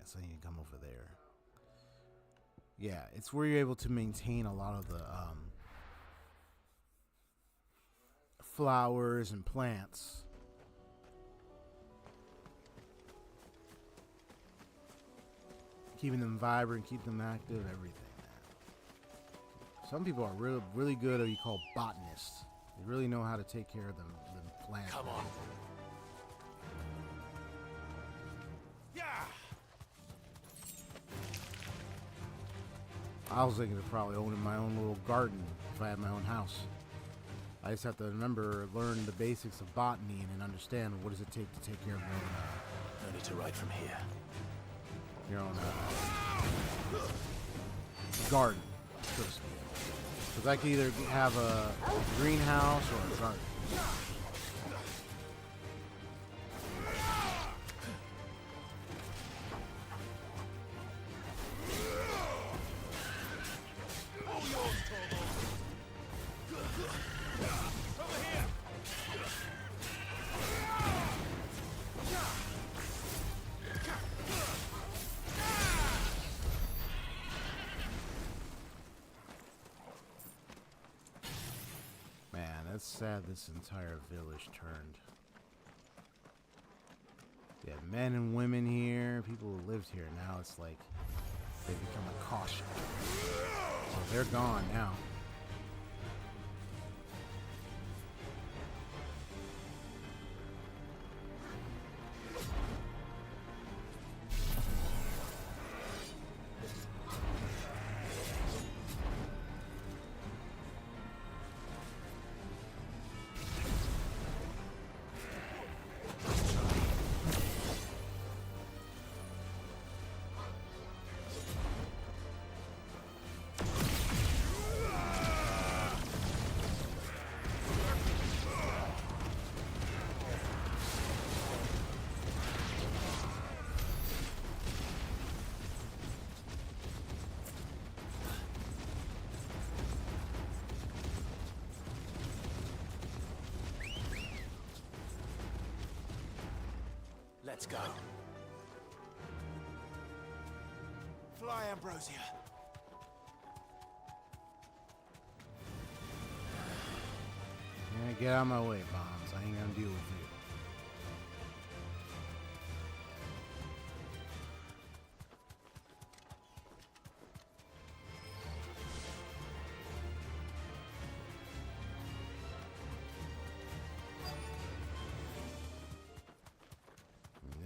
A: so you can come over there. Yeah, it's where you're able to maintain a lot of the flowers and plants. Keeping them vibrant, keep them active, everything, man. Some people are really good at what you call botanists. They really know how to take care of them plants.
N: Come on.
A: I was thinking of probably owning my own little garden if I had my own house. I just have to learn the basics of botany and then understand what does it take to take care of your own,
B: No need to ride from here.
A: Your own garden, so to speak. Because I could either have a greenhouse or a garden. It's sad this entire village turned. You had men and women here, people who lived here. Now it's like they've become a caution. So they're gone now.
B: Let's go.
K: Fly, Ambrosia.
A: Yeah, get out of my way, Bombs. I ain't gonna deal with you.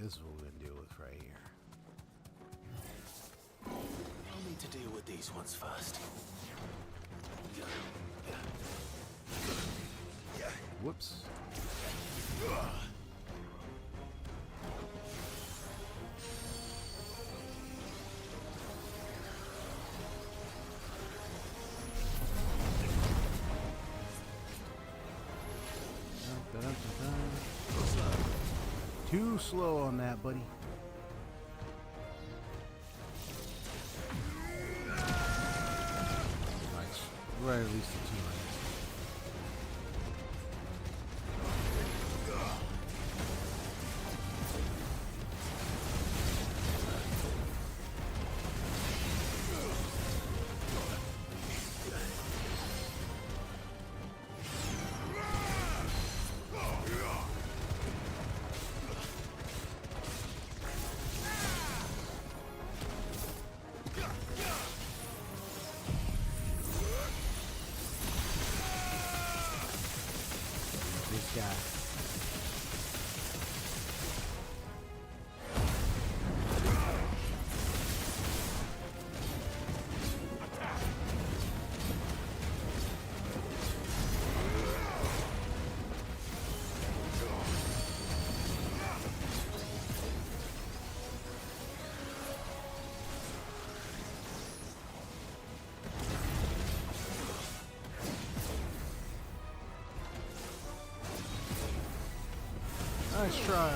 A: This is what we're gonna deal with right here.
B: I'll need to deal with these ones first.
A: Whoops. Too slow on that, buddy. Nice. We're at least a 200. Guy. Nice try.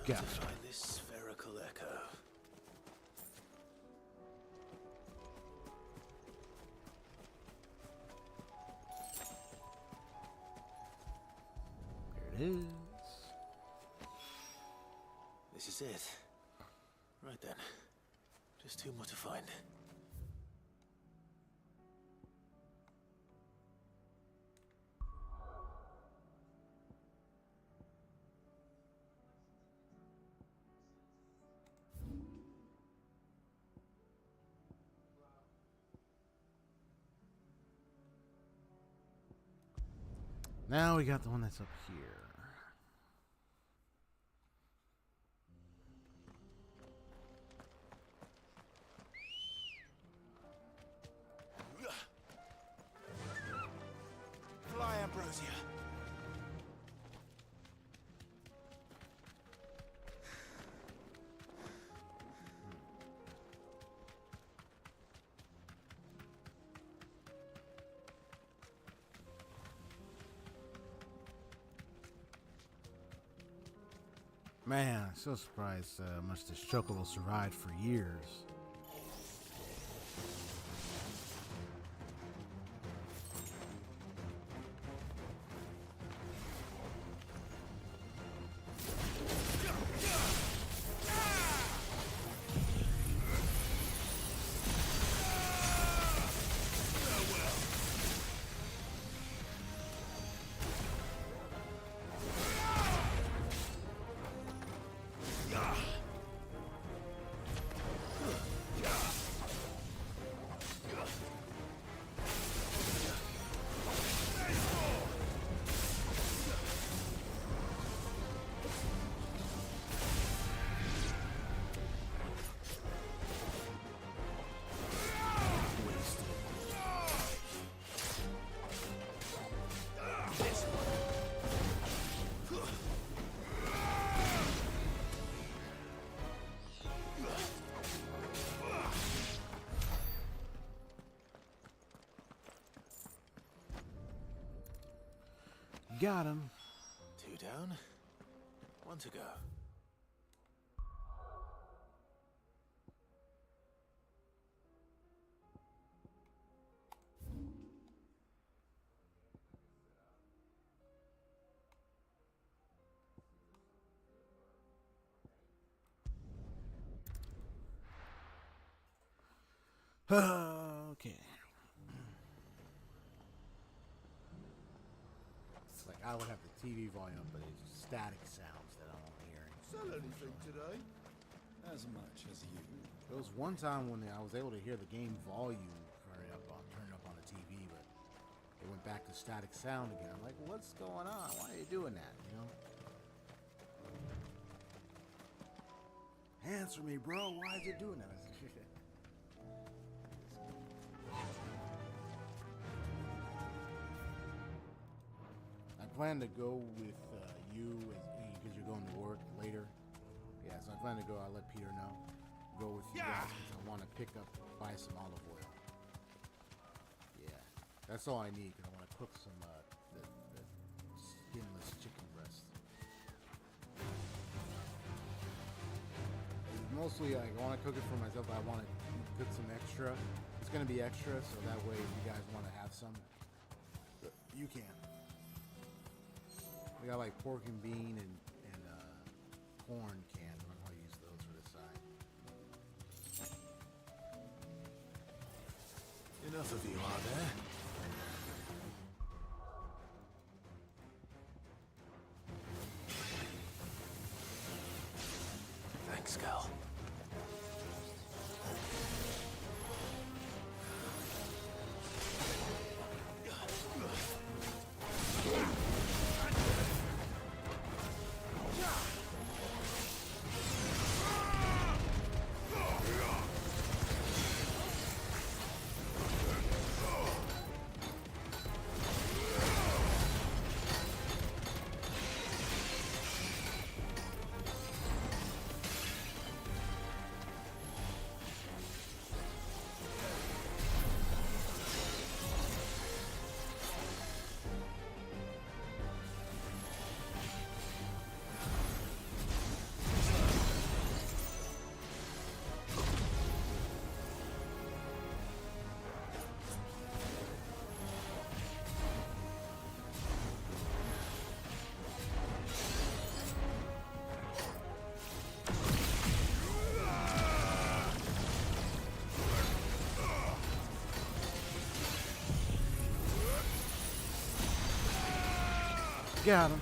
B: Now to find this spherical echo.
A: is.
B: This is it. Right then. Just 2 more to find.
A: Now we got the one that's up here.
K: Fly, Ambrosia.
A: Man, I'm so surprised how much this chocobo survived for years. Got him.
B: 2 down, 1 to go.
A: Okay. It's like I would have the TV volume, but it's just static sounds that I'm hearing.
K: Sell anything today? As much as you.
A: There was one time when I was able to hear the game volume turn it up on the TV, but it went back to static sound again. I'm like, what's going on? Why are you doing that? You know? Answer me, bro. Why is it doing that? I plan to go with you because you're going to work later. Yeah, so I plan to go. I'll let Peter know. Go with you guys because I want to buy some olive oil. Yeah, that's all I need because I want to cook some the skinless chicken breast. Mostly, I want to cook it for myself. But I want to cook some extra. It's gonna be extra, so that way, if you guys want to have some, you can. We got like pork and bean and corn cans. I'm gonna use those for the side.
B: Enough of you, are there? Thanks, Cal.
A: Got him.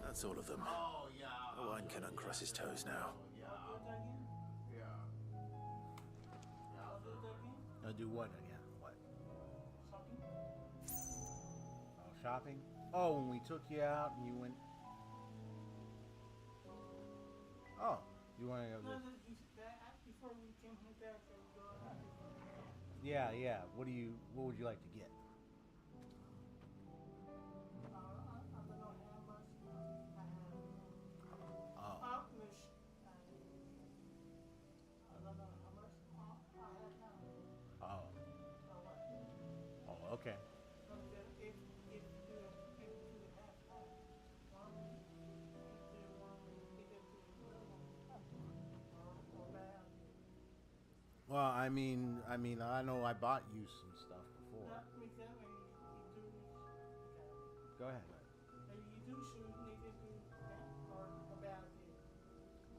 B: That's all of them. Owen can uncross his toes now.
A: I'll do what again? What? Oh, shopping? Oh, when we took you out and you went... Oh, you want to go...
S: Before we came here back,
A: Yeah, yeah. What would you like to get? Oh, okay. Well, I mean, I know I bought you some stuff before. Go ahead.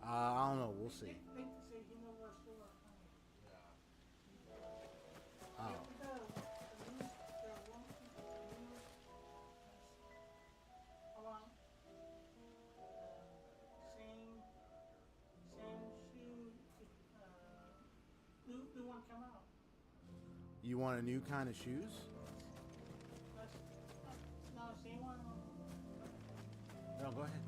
A: I don't know. We'll see. Oh. You want a new kind of shoes? No, go ahead.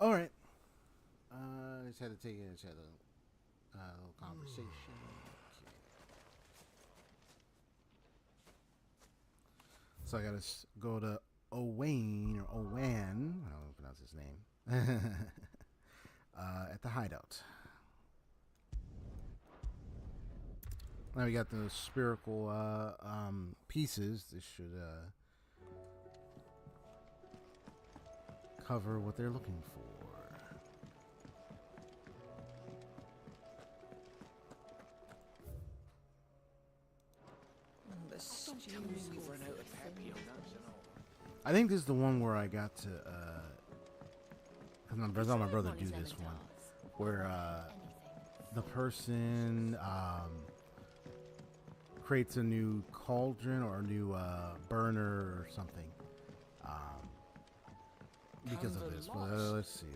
A: All right. Just had to take it. Just had a little conversation. Okay. So I gotta go to Owen or Owen. I don't know how to pronounce his name. At the hideout. Now we got the spherical pieces. This should cover what they're looking for. I think this is the one where I got to I saw my brother do this one, where the person creates a new cauldron or a new burner or something because of this. But let's see.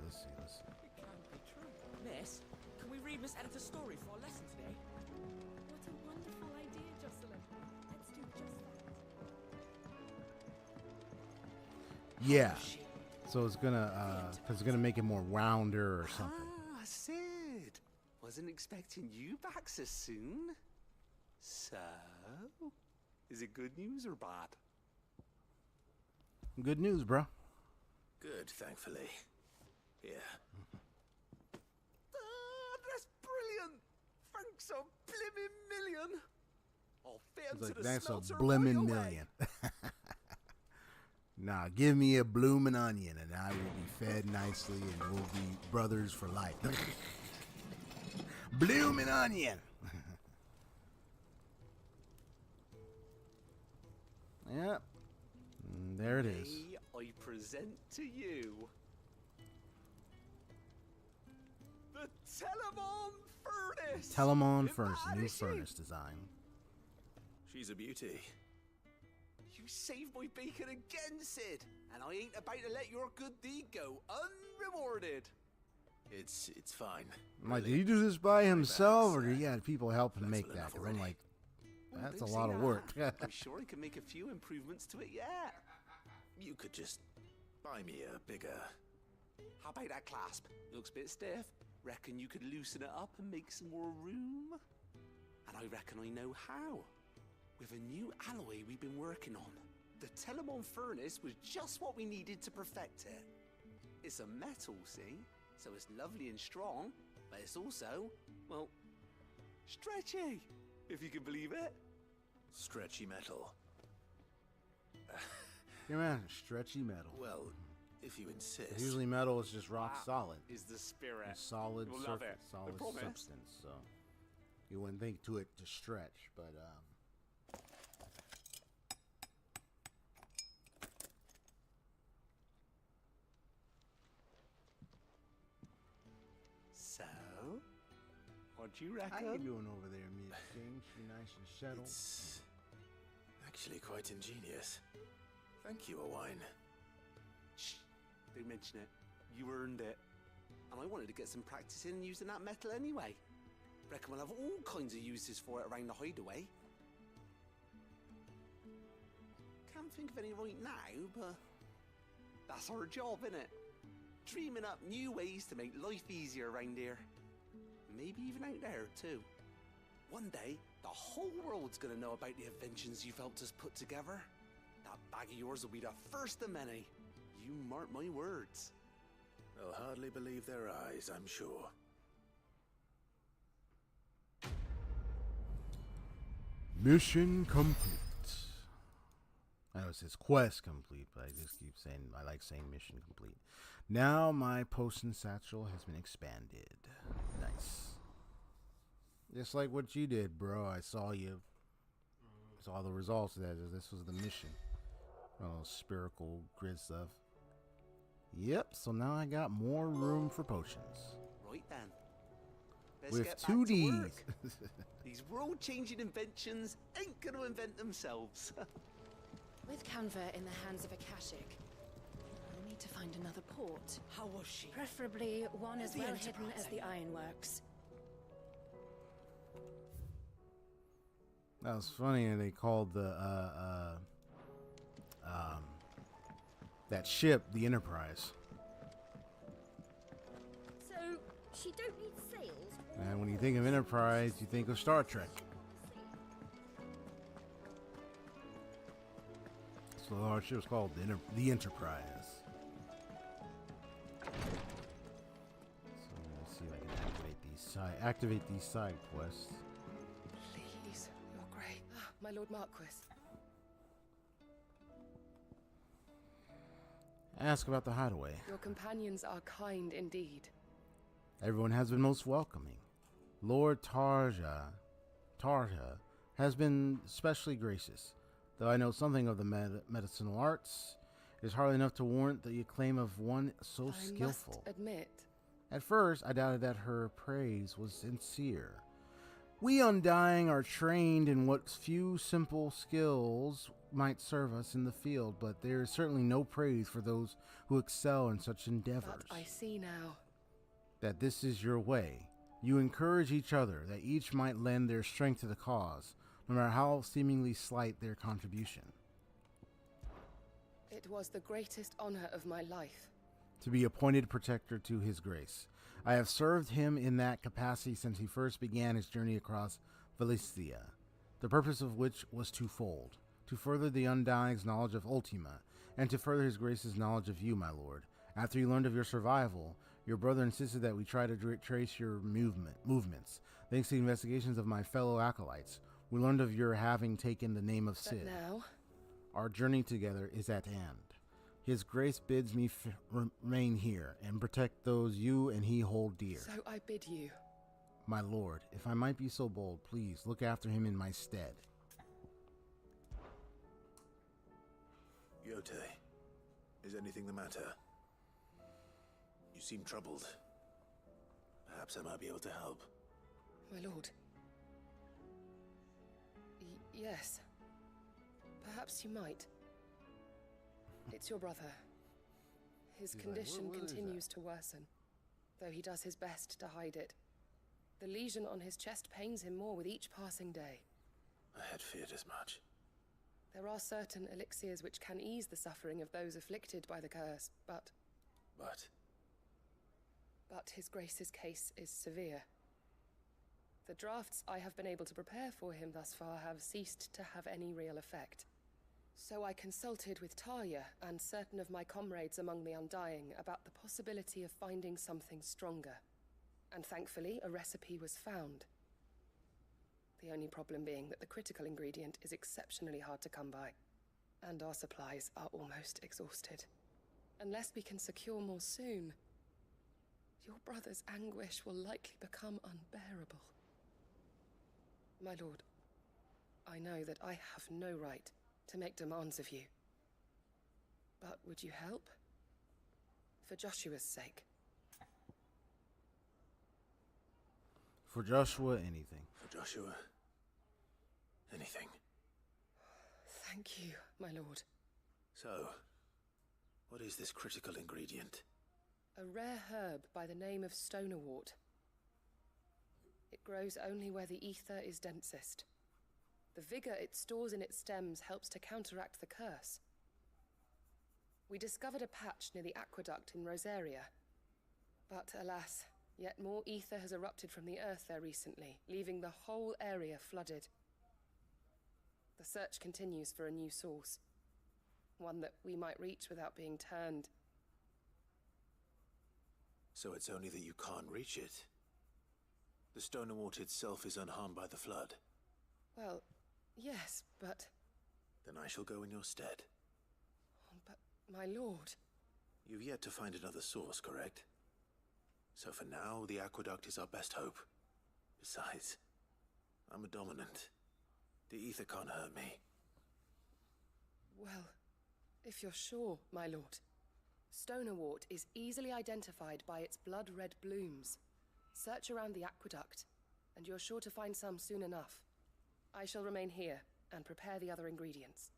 T: Miss, can we read Miss Editor's story for our lesson today?
P: What a wonderful idea, Jocelyn. Let's do just that.
A: Yeah. So it's gonna make it more rounder or something.
U: Ah, Sid. Wasn't expecting you back so soon. So, is it good news or bad?
A: Good news, bro.
B: Good, thankfully. Here.
U: That's brilliant. Thanks a blimmin' million. I'll fit
A: It's
U: to
A: like,
U: the
A: that's a
U: smelter
A: blimmin'
U: right away.
A: million. Nah, give me a bloomin' onion and I will be fed nicely and we'll be brothers for life. Bloomin' onion. Yep. There it is.
U: I present to you the Telemon Furnace.
A: Telemon Furnace, new furnace design.
B: She's a beauty.
U: You saved my bacon again, Sid, and I ain't about to let your good deed go unrewarded.
B: It's fine.
A: I'm like, did he do this by himself or did he had people helping make that? Because I'm like, that's a lot of work.
U: I'm sure I can make a few improvements to it yet.
B: You could just buy me a bigger...
U: How about that clasp? Looks a bit stiff. Reckon you could loosen it up and make some more room? And I reckon I know how. With a new alloy we've been working on. The Telemon Furnace was just what we needed to perfect it. It's a metal, see? So it's lovely and strong, but it's also, well, stretchy, if you can believe it.
B: Stretchy metal.
A: Yeah, man, stretchy metal.
B: Well, if you insist.
A: Usually metal is just rock solid.
U: Is the spirit.
A: It's solid
U: You'll love it.
A: solid
U: I promise.
A: substance. So you wouldn't think to it to stretch, but
U: So, what do you reckon?
A: How you doing over there, Miss James? You nice and settled?
B: It's actually quite ingenious. Thank you, Owen.
U: Shh, don't mention it. You earned it. And I wanted to get some practice in using that metal anyway. Reckon we'll have all kinds of uses for it around the hideaway. Can't think of any right now, but that's our job, innit? Dreaming up new ways to make life easier around here. Maybe even out there, too. One day, the whole world's gonna know about the inventions you've helped us put together. That bag of yours will be the first of many. You mark my words.
B: They'll hardly believe their eyes, I'm sure.
A: Mission complete. I know it says quest complete, but I just keep saying, I like saying mission complete. Now my potion satchel has been expanded. Nice. Just like what you did, bro. I saw you. Saw the results of that. This was the mission. Oh, spherical grid stuff. Yep, so now I got more room for potions.
U: Right then. Let's
A: With
U: get
A: two
U: back to
A: Ds.
U: work. These world-changing inventions ain't gonna invent themselves.
E: With Canva in the hands of a Akashic, I'll need to find another port.
T: How was she?
E: Preferably one as
T: The
E: well hidden
T: Enterprise,
E: as the Ironworks.
A: That was funny, and they called the that ship the Enterprise.
P: She don't need sails.
A: And when you think of Enterprise, you think of Star Trek. So our ship was called the Enterprise. So let's see if I can activate these side quests.
F: Please, Your Grace. My Lord Marquis.
A: Ask about the hideaway.
F: Your companions are kind indeed.
A: Everyone has been most welcoming. Lord Tarja has been especially gracious. Though I know something of the medicinal arts, it is hardly enough to warrant the acclaim of one so skillful.
F: I must admit.
A: At first, I doubted that her praise was sincere. We Undying are trained in what few simple skills might serve us in the field, but there is certainly no praise for those who excel in such endeavors.
F: But I see now
A: that this is your way. You encourage each other, that each might lend their strength to the cause, no matter how seemingly slight their contribution.
F: It was the greatest honor of my life.
A: To be appointed protector to His Grace. I have served him in that capacity since he first began his journey across Valisthea, the purpose of which was twofold: to further the Undying's knowledge of Ultima, and to further His Grace's knowledge of you, my lord. After he learned of your survival, your brother insisted that we try to trace your movements. Thanks to the investigations of my fellow acolytes, we learned of your having taken the name of Sid.
F: But now?
A: Our journey together is at hand. His Grace bids me remain here and protect those you and he hold dear.
F: So I bid you.
A: My lord, if I might be so bold, please look after him in my stead.
B: Yote, is anything the matter? You seem troubled. Perhaps I might be able to help.
F: My lord. Yes. Perhaps you might. It's your brother. His condition continues to worsen, though he does his best to hide it. The lesion on his chest pains him more with each passing day.
B: I had feared as much.
F: There are certain elixirs which can ease the suffering of those afflicted by the curse, but His Grace's case is severe. The drafts I have been able to prepare for him thus far have ceased to have any real effect. So I consulted with Tarja and certain of my comrades among the Undying about the possibility of finding something stronger. And thankfully, a recipe was found. The only problem being that the critical ingredient is exceptionally hard to come by, and our supplies are almost exhausted. Unless we can secure more soon, your brother's anguish will likely become unbearable. My lord, I know that I have no right to make demands of you. But would you help? For Joshua's sake.
A: For Joshua, anything.
B: For Joshua, anything.
F: Thank you, my lord.
B: So, what is this critical ingredient?
F: A rare herb by the name of stonerwort. It grows only where the ether is densest. The vigor it stores in its stems helps to counteract the curse. We discovered a patch near the aqueduct in Rosaria. But alas, yet more ether has erupted from the earth there recently, leaving the whole area flooded. The search continues for a new source. One that we might reach without being turned.
B: So it's only that you can't reach it? The stonerwort itself is unharmed by the flood?
F: Well, yes, but...
B: Then I shall go in your stead.
F: But, my lord...
B: You've yet to find another source, correct? So for now, the aqueduct is our best hope. Besides, I'm a dominant. The ether can't hurt me.
F: Well, if you're sure, my lord. Stonerwort is easily identified by its blood-red blooms. Search around the aqueduct, and you're sure to find some soon enough. I shall remain here and prepare the other ingredients.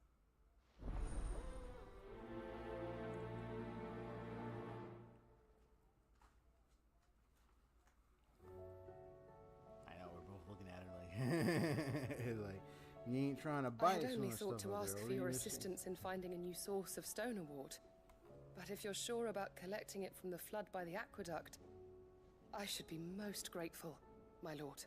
A: I know, we're both looking at it like, like you ain't trying to bite.
F: I had only thought to ask for your assistance in finding a new source of stonerwort. But if you're sure about collecting it from the flood by the aqueduct, I should be most grateful, my lord.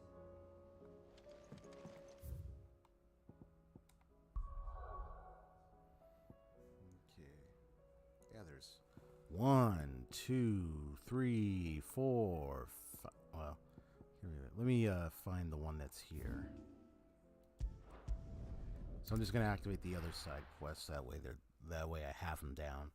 A: Okay. Yeah, there's 1, 2, 3, 4, 5. Well, here we go. Let me find the one that's here. So I'm just gonna activate the other side quests. That way I have them down.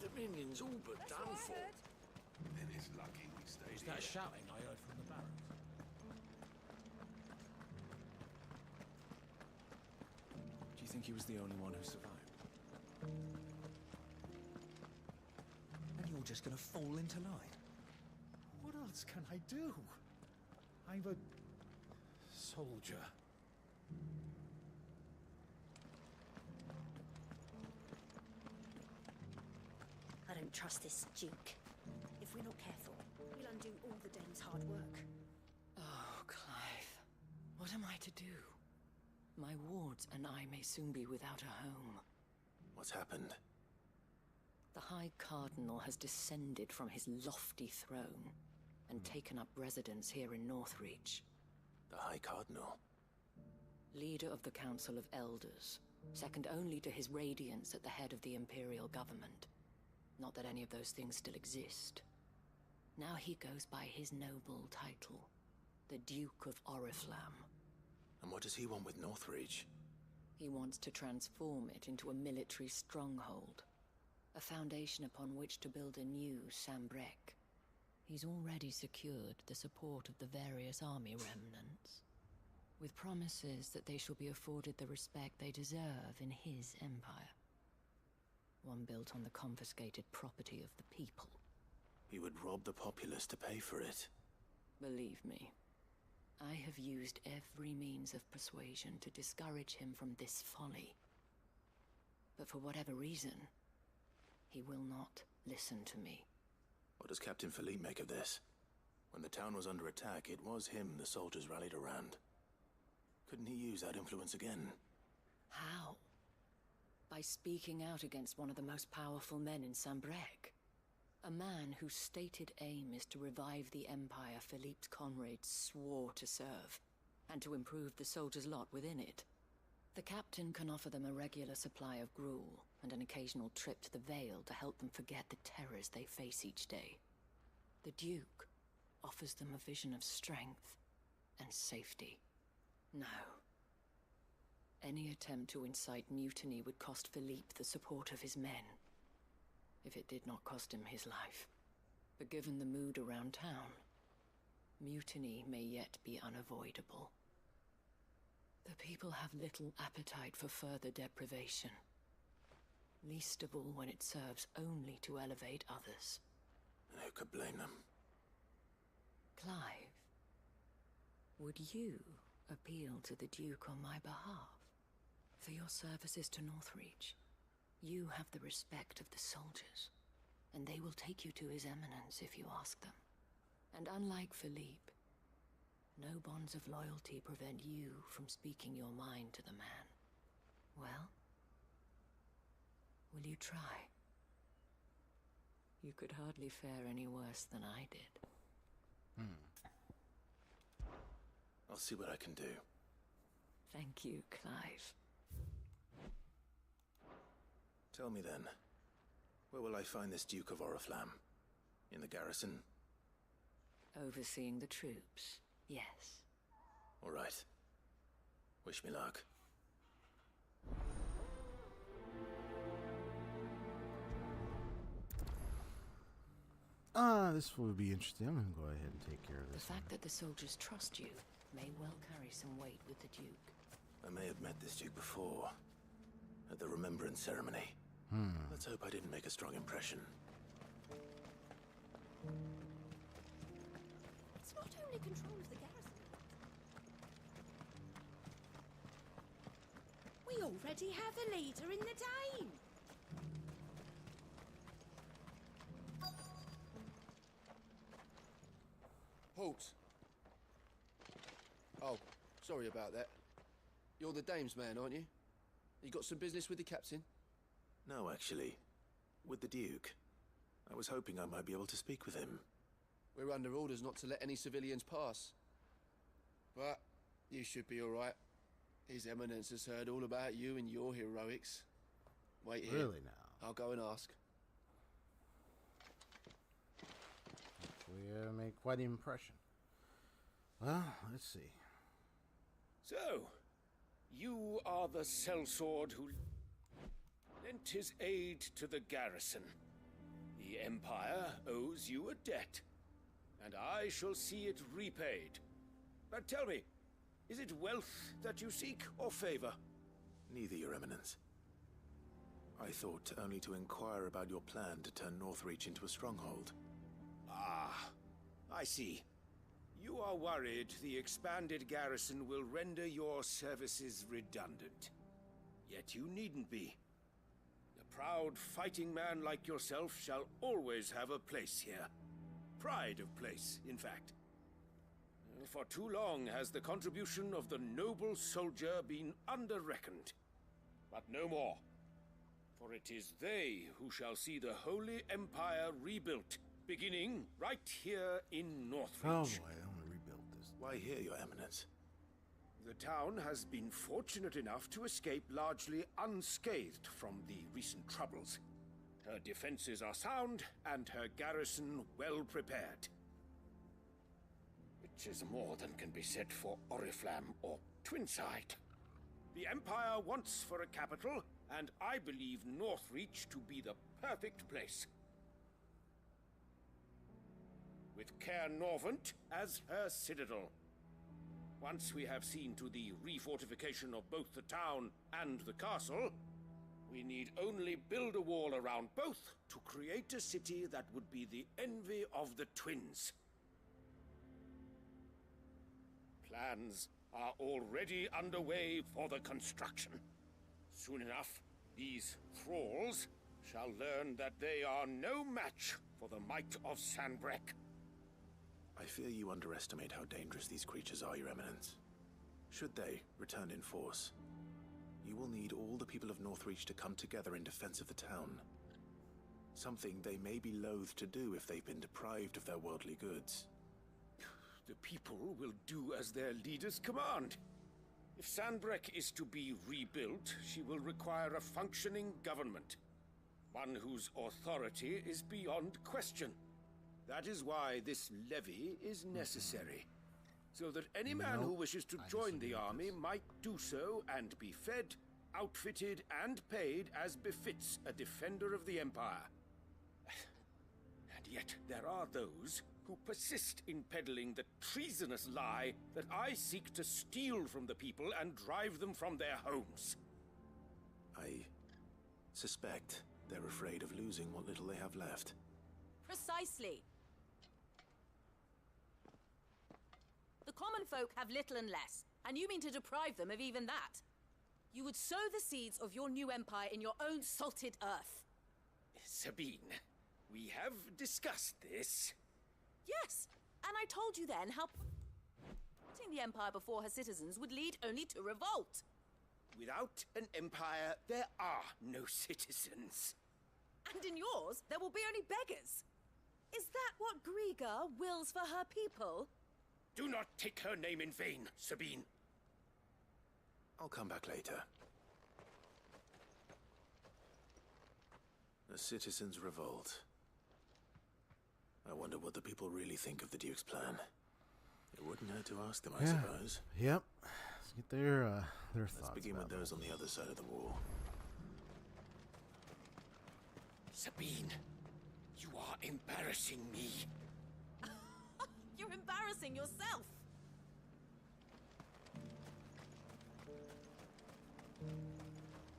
N: Dominion's all but done for.
O: Then it's lucky we stayed
K: Is that shouting I heard from the barracks?
J: Do you think he was the only one who survived? And you're just gonna fall into line?
K: What else can I do? I'm a soldier.
C: I don't trust this Duke. If we're not careful, he'll undo all the Dane's hard work.
Q: Oh, Clive. What am I to do? My wards and I may soon be without a home.
B: What's happened?
Q: The High Cardinal has descended from his lofty throne and taken up residence here in Northreach.
B: The High Cardinal?
Q: Leader of the Council of Elders, second only to his Radiance at the head of the Imperial government. Not that any of those things still exist. Now he goes by his noble title, the Duke of Oriflamme.
B: And what does he want with Northreach?
Q: He wants to transform it into a military stronghold, a foundation upon which to build a new Sambrek. He's already secured the support of the various army remnants, with promises that they shall be afforded the respect they deserve in his empire. One built on the confiscated property of the people.
B: He would rob the populace to pay for it.
Q: Believe me, I have used every means of persuasion to discourage him from this folly. But for whatever reason, he will not listen to me.
B: What does Captain Philippe make of this? When the town was under attack, it was him the soldiers rallied around. Couldn't he use that influence again?
Q: How? By speaking out against one of the most powerful men in Sambrek. A man whose stated aim is to revive the empire Philippe's comrades swore to serve, and to improve the soldiers' lot within it. The captain can offer them a regular supply of gruel, and an occasional trip to the Vale to help them forget the terrors they face each day. The Duke offers them a vision of strength and safety. No. Any attempt to incite mutiny would cost Philippe the support of his men, if it did not cost him his life. But given the mood around town, mutiny may yet be unavoidable. The people have little appetite for further deprivation. least of all when it serves only to elevate others.
B: And who could blame them?
Q: Clive, would you appeal to the Duke on my behalf? For your services to Northreach, you have the respect of the soldiers, and they will take you to His Eminence if you ask them. And unlike Philippe, no bonds of loyalty prevent you from speaking your mind to the man. Well, will you try? You could hardly fare any worse than I did.
B: I'll see what I can do.
Q: Thank you, Clive.
B: Tell me then, where will I find this Duke of Oriflamme? In the garrison?
Q: Overseeing the troops, yes.
B: All right. Wish me luck.
A: This will be interesting. I'm gonna go ahead and take care of this.
Q: The fact that the soldiers trust you may well carry some weight with the Duke.
B: I may have met this Duke before, at the Remembrance Ceremony. Let's hope I didn't make a strong impression.
C: It's not only control of the garrison. We already have a leader in the Dane.
D: Halt! Oh, sorry about that. You're the dame's man, aren't you? You got some business with the captain?
B: No, actually. With the Duke. I was hoping I might be able to speak with him.
D: We're under orders not to let any civilians pass. But you should be all right. His Eminence has heard all about you and your heroics. Wait here.
A: Really now?
D: I'll go and ask.
A: We made quite an impression. Well, let's see.
G: So, you are the sellsword who lent his aid to the garrison. The Empire owes you a debt, and I shall see it repaid. But tell me, is it wealth that you seek, or favor?
B: Neither, Your Eminence. I thought only to inquire about your plan to turn Northreach into a stronghold.
G: Ah, I see. You are worried the expanded garrison will render your services redundant. Yet you needn't be. A proud fighting man like yourself shall always have a place here. Pride of place, in fact. For too long has the contribution of the noble soldier been under-reckoned. But no more. For it is they who shall see the Holy Empire rebuilt, beginning right here in Northreach.
A: Oh boy, I want to rebuild this.
B: Why here, Your Eminence?
G: The town has been fortunate enough to escape largely unscathed from the recent troubles. Her defenses are sound, and her garrison well prepared. Which is more than can be said for Oriflamme or Twinside. The Empire wants for a capital, and I believe Northreach to be the perfect place. With Caer Norvent as her citadel. Once we have seen to the refortification of both the town and the castle, we need only build a wall around both to create a city that would be the envy of the twins. Plans are already underway for the construction. Soon enough, these thralls shall learn that they are no match for the might of Sanbreque.
B: I fear you underestimate how dangerous these creatures are, Your Eminence. Should they return in force, you will need all the people of Northreach to come together in defense of the town. Something they may be loath to do if they've been deprived of their worldly goods.
G: The people will do as their leaders command. If Sanbreque is to be rebuilt, she will require a functioning government. One whose authority is beyond question. That is why this levy is necessary. So that any man who wishes to join the army might do so and be fed, outfitted, and paid as befits a defender of the Empire. And yet there are those who persist in peddling the treasonous lie that I seek to steal from the people and drive them from their homes.
B: I suspect they're afraid of losing what little they have left.
Q: Precisely. The common folk have little and less, and you mean to deprive them of even that? You would sow the seeds of your new empire in your own salted earth.
G: Sabine, we have discussed this.
Q: Yes, and I told you then how putting the empire before her citizens would lead only to revolt.
G: Without an empire, there are no citizens.
Q: And in yours, there will be only beggars. Is that what Griga wills for her people?
G: Do not take her name in vain, Sabine.
B: I'll come back later. The citizens revolt. I wonder what the people really think of the Duke's plan. It wouldn't hurt to ask them, I suppose.
A: Yep. Let's get their thoughts.
B: Let's begin with those on the other side of the wall.
G: Sabine, you are embarrassing me.
Q: You're embarrassing yourself.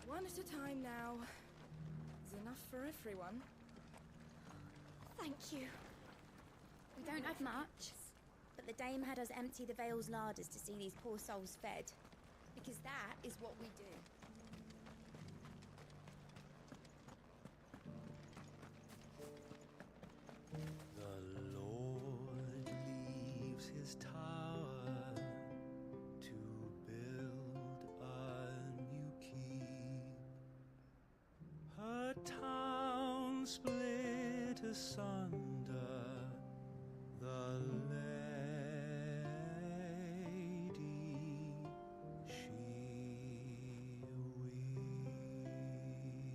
F: One at a time now. There's enough for everyone.
I: Thank you. We don't have much, but the dame had us empty the Vale's larders to see these poor souls fed. Because that is what we do.
J: The Lord leaves his tower to build a new keep. Her town split asunder, the lady, she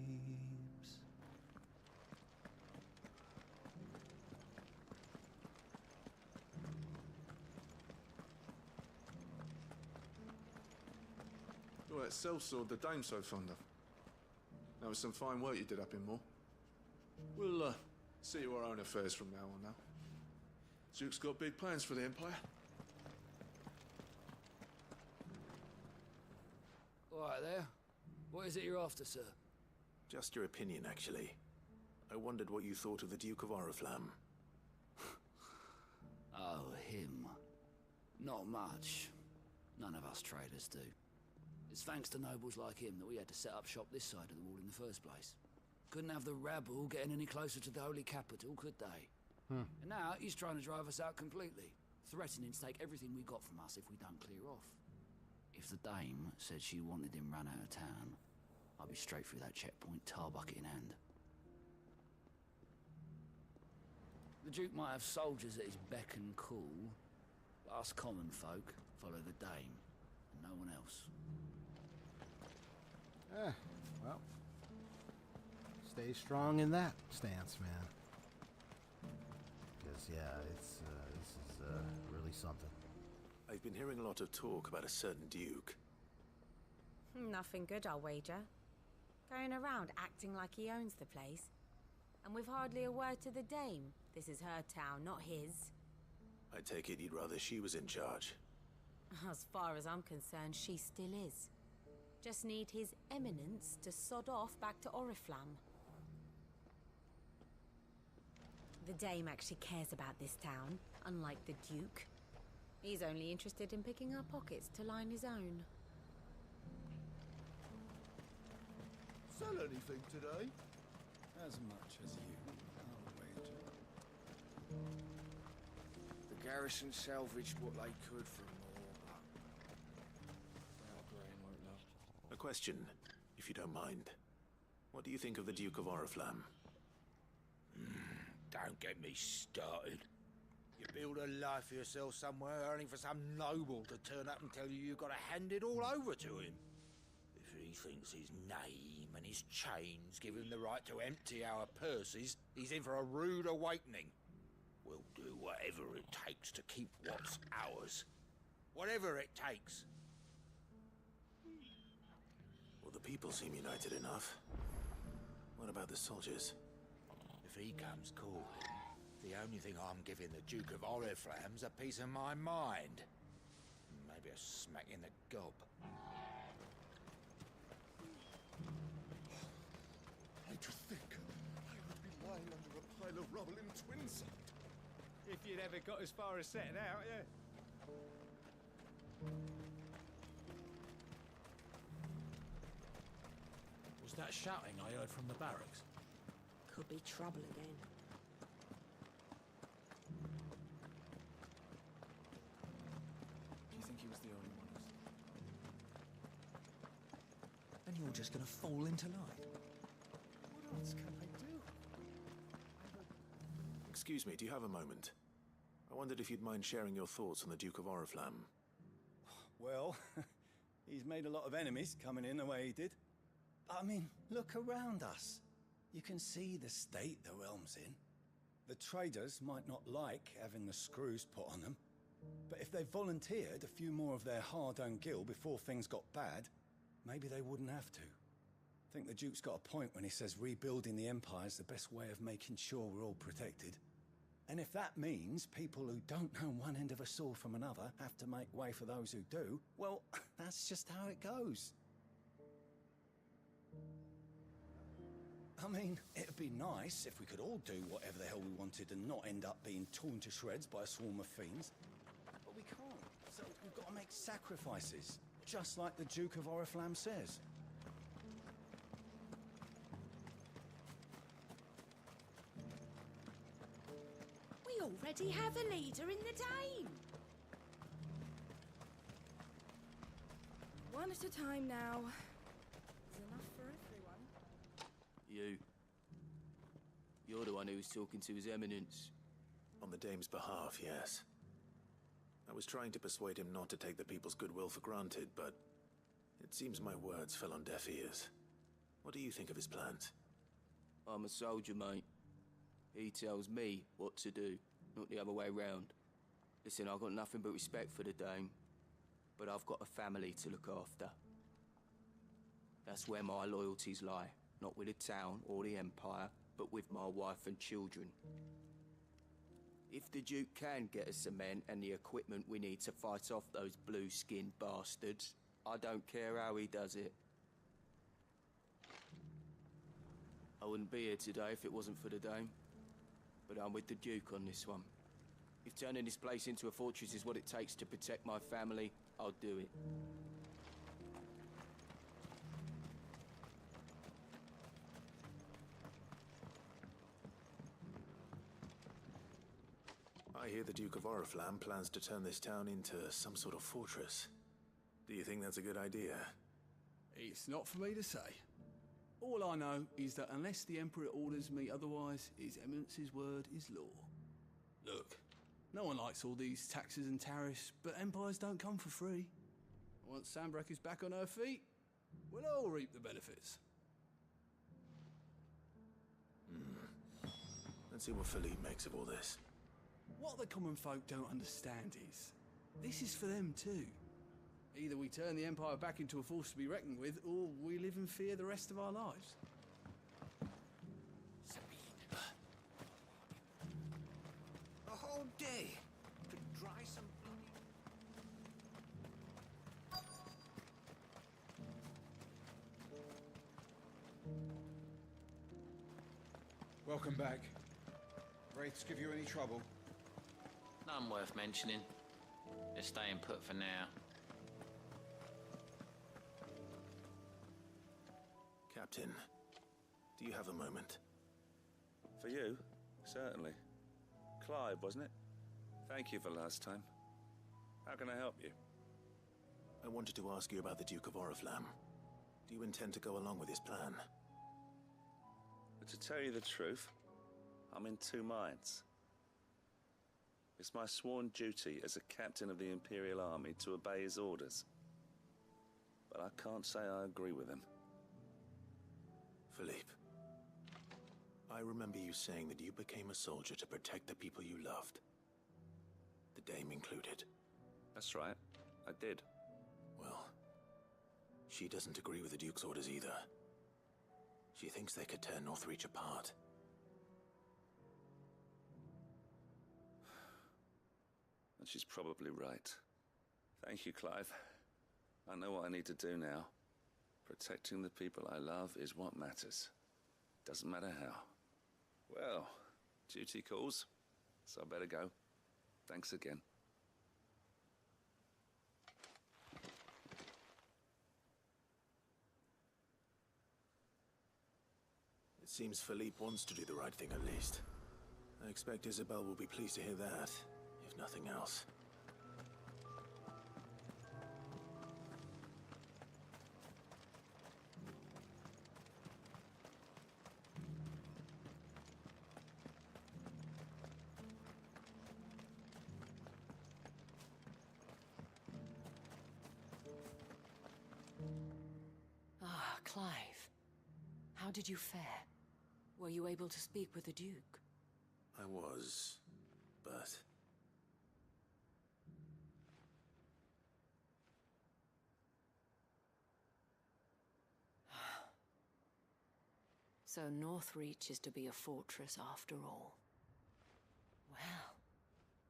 J: weeps.
V: You're that sellsword the dame's so fond of. That was some fine work you did up in Moor. We'll see to our own affairs from now on now. Duke's got big plans for the Empire.
W: All right there. What is it you're after, sir?
B: Just your opinion, actually. I wondered what you thought of the Duke of Oriflamme.
W: Oh, him. Not much. None of us traders do. It's thanks to nobles like him that we had to set up shop this side of the wall in the first place. Couldn't have the rabble getting any closer to the holy capital, could they? And now he's trying to drive us out completely, threatening to take everything we got from us if we don't clear off. If the dame said she wanted him run out of town, I'll be straight through that checkpoint, tar bucket in hand. The Duke might have soldiers at his beck and call, but us common folk follow the dame, and no one else.
A: Well, stay strong in that stance, man. Because, yeah, this is really something.
B: I've been hearing a lot of talk about a certain Duke.
X: Nothing good, I'll wager. Going around acting like he owns the place. And with hardly a word to the dame. This is her town, not his.
B: I take it you'd rather she was in charge.
X: As far as I'm concerned, she still is. Just need his eminence to sod off back to Oriflamme. The dame actually cares about this town, unlike the Duke. He's only interested in picking our pockets to line his own.
K: Sell anything today? As much as you, I'll wager. The garrison salvaged what they could from Moor, but our grain won't last.
B: A question, if you don't mind. What do you think of the Duke of Oriflamme?
K: Don't get me started. You build a life for yourself somewhere, only for some noble to turn up and tell you you've got to hand it all over to him. If he thinks his name and his chains give him the right to empty our purses, he's in for a rude awakening. We'll do whatever it takes to keep what's ours. Whatever it takes.
B: Well, the people seem united enough. What about the soldiers?
K: If he comes calling, the only thing I'm giving the Duke of Oriflamme's a piece of my mind. Maybe a smack in the gob.
O: To think, I would be lying under a pile of rubble in Twinside.
H: If you'd ever got as far as setting out, yeah.
K: Was that shouting I heard from the barracks?
C: Could be trouble again.
J: Do you think he was the only one? And you're just gonna fall into line?
A: What else can I do?
B: Excuse me, do you have a moment? I wondered if you'd mind sharing your thoughts on the Duke of Oriflamme.
H: Well, he's made a lot of enemies coming in the way he did. I mean, look around us. You can see the state the realm's in. The traders might not like having the screws put on them, but if they volunteered a few more of their hard-earned gil before things got bad, maybe they wouldn't have to. I think the Duke's got a point when he says rebuilding the Empire's the best way of making sure we're all protected. And if that means people who don't know one end of a sword from another have to make way for those who do, well, that's just how it goes. I mean, it'd be nice if we could all do whatever the hell we wanted and not end up being torn to shreds by a swarm of fiends. But we can't, so we've got to make sacrifices, just like the Duke of Oriflamme says.
X: We already have a leader in the Dame.
F: One at a time now. There's enough for everyone.
D: You're the one who was talking to His Eminence.
B: On the Dame's behalf, yes. I was trying to persuade him not to take the people's goodwill for granted, but it seems my words fell on deaf ears. What do you think of his plans?
D: I'm a soldier, mate. He tells me what to do, not the other way round. Listen, I've got nothing but respect for the Dame, but I've got a family to look after. That's where my loyalties lie, not with the town or the Empire, but with my wife and children. If the Duke can get us cement and the equipment we need to fight off those blue-skinned bastards, I don't care how he does it. I wouldn't be here today if it wasn't for the Dame, but I'm with the Duke on this one. If turning this place into a fortress is what it takes to protect my family, I'll do it.
B: I hear the Duke of Oriflamme plans to turn this town into some sort of fortress. Do you think that's a good idea?
L: It's not for me to say. All I know is that unless the Emperor orders me otherwise, His Eminence's word is law. Look, no one likes all these taxes and tariffs, but empires don't come for free. Once Sanbreque is back on her feet, we'll all reap the benefits.
B: Let's see what Philippe makes of all this.
L: What the common folk don't understand is, this is for them too. Either we turn the Empire back into a force to be reckoned with, or we live in fear the rest of our lives.
K: A whole day to dry some bloody...
M: Welcome back. Wraiths give you any trouble?
R: None worth mentioning. They're staying put for now.
B: Captain, do you have a moment?
Y: For you? Certainly. Clive, wasn't it? Thank you for last time. How can I help you?
B: I wanted to ask you about the Duke of Oriflamme. Do you intend to go along with his plan?
Y: But to tell you the truth, I'm in two minds. It's my sworn duty as a captain of the Imperial Army to obey his orders. But I can't say I agree with him.
B: Philippe, I remember you saying that you became a soldier to protect the people you loved. The Dame included.
Y: That's right, I did.
B: Well, she doesn't agree with the Duke's orders either. She thinks they could tear Northreach apart.
Y: And she's probably right. Thank you, Clive. I know what I need to do now. Protecting the people I love is what matters. Doesn't matter how. Well, duty calls, so I better go. Thanks again.
B: It seems Philippe wants to do the right thing at least. I expect Isabel will be pleased to hear that, if nothing else.
Q: Ah, Clive. How did you fare? Were you able to speak with the Duke?
B: I was, but...
Q: So Northreach is to be a fortress after all. Well,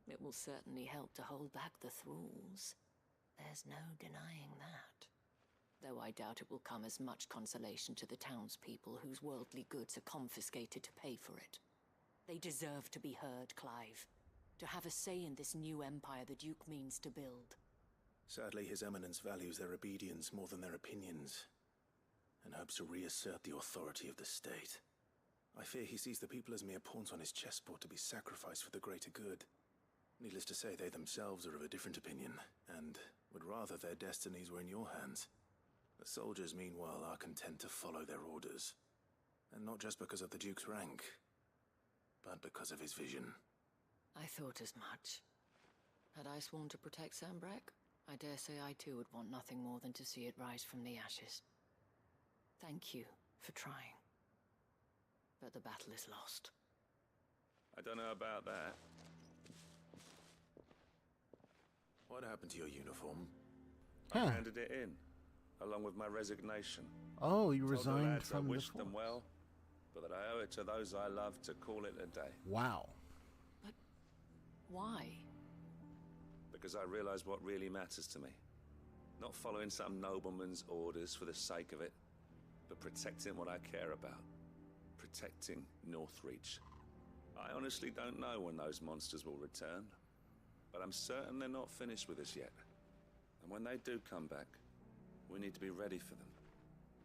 Q: it will certainly help to hold back the thralls. There's no denying that. Though I doubt it will come as much consolation to the townspeople whose worldly goods are confiscated to pay for it. They deserve to be heard, Clive. To have a say in this new empire the Duke means to build.
B: Sadly, His Eminence values their obedience more than their opinions, and hopes to reassert the authority of the state. I fear he sees the people as mere pawns on his chessboard to be sacrificed for the greater good. Needless to say, they themselves are of a different opinion, and would rather their destinies were in your hands. The soldiers, meanwhile, are content to follow their orders. And not just because of the Duke's rank, but because of his vision.
Q: I thought as much. Had I sworn to protect Sanbreque, I dare say I too would want nothing more than to see it rise from the ashes. Thank you for trying. But the battle is lost.
Y: I don't know about that.
B: What happened to your uniform?
Y: I handed it in, along with my resignation.
A: Oh, you
Y: Told the
A: resigned
Y: lads
A: from
Y: I
A: the
Y: wished
A: force.
Y: them well, but that I owe it to those I love to call it a day.
A: Wow.
Q: Why?
Y: Because I realize what really matters to me. Not following some nobleman's orders for the sake of it, but protecting what I care about. Protecting Northreach. I honestly don't know when those monsters will return, but I'm certain they're not finished with us yet. And when they do come back, we need to be ready for them.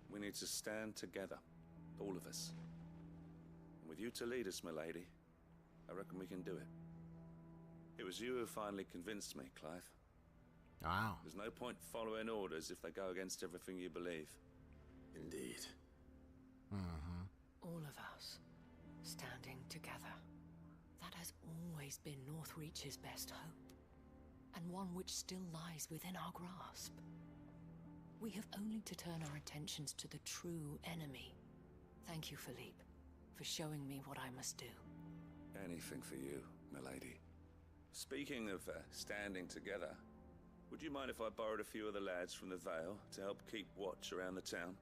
Y: We need to stand together, all of us. And with you to lead us, milady, I reckon we can do it. It was you who finally convinced me, Clive.
A: Wow.
Y: There's no point following orders if they go against everything you believe.
B: Indeed.
Q: All of us, standing together. That has always been Northreach's best hope, and one which still lies within our grasp. We have only to turn our attentions to the true enemy. Thank you, Philippe, for showing me what I must do.
Y: Anything for you, milady. Speaking of standing together, would you mind if I borrowed a few of the lads from the Vale to help keep watch around the town?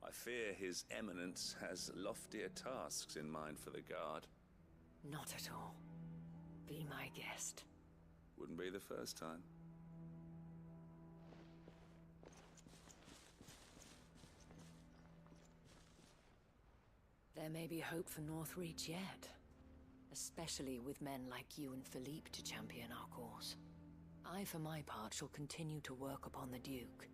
Y: I fear His Eminence has loftier tasks in mind for the guard.
Q: Not at all. Be my guest.
Y: Wouldn't be the first time.
Q: There may be hope for Northreach yet. Especially with men like you and Philippe to champion our cause. I, for my part, shall continue to work upon the Duke,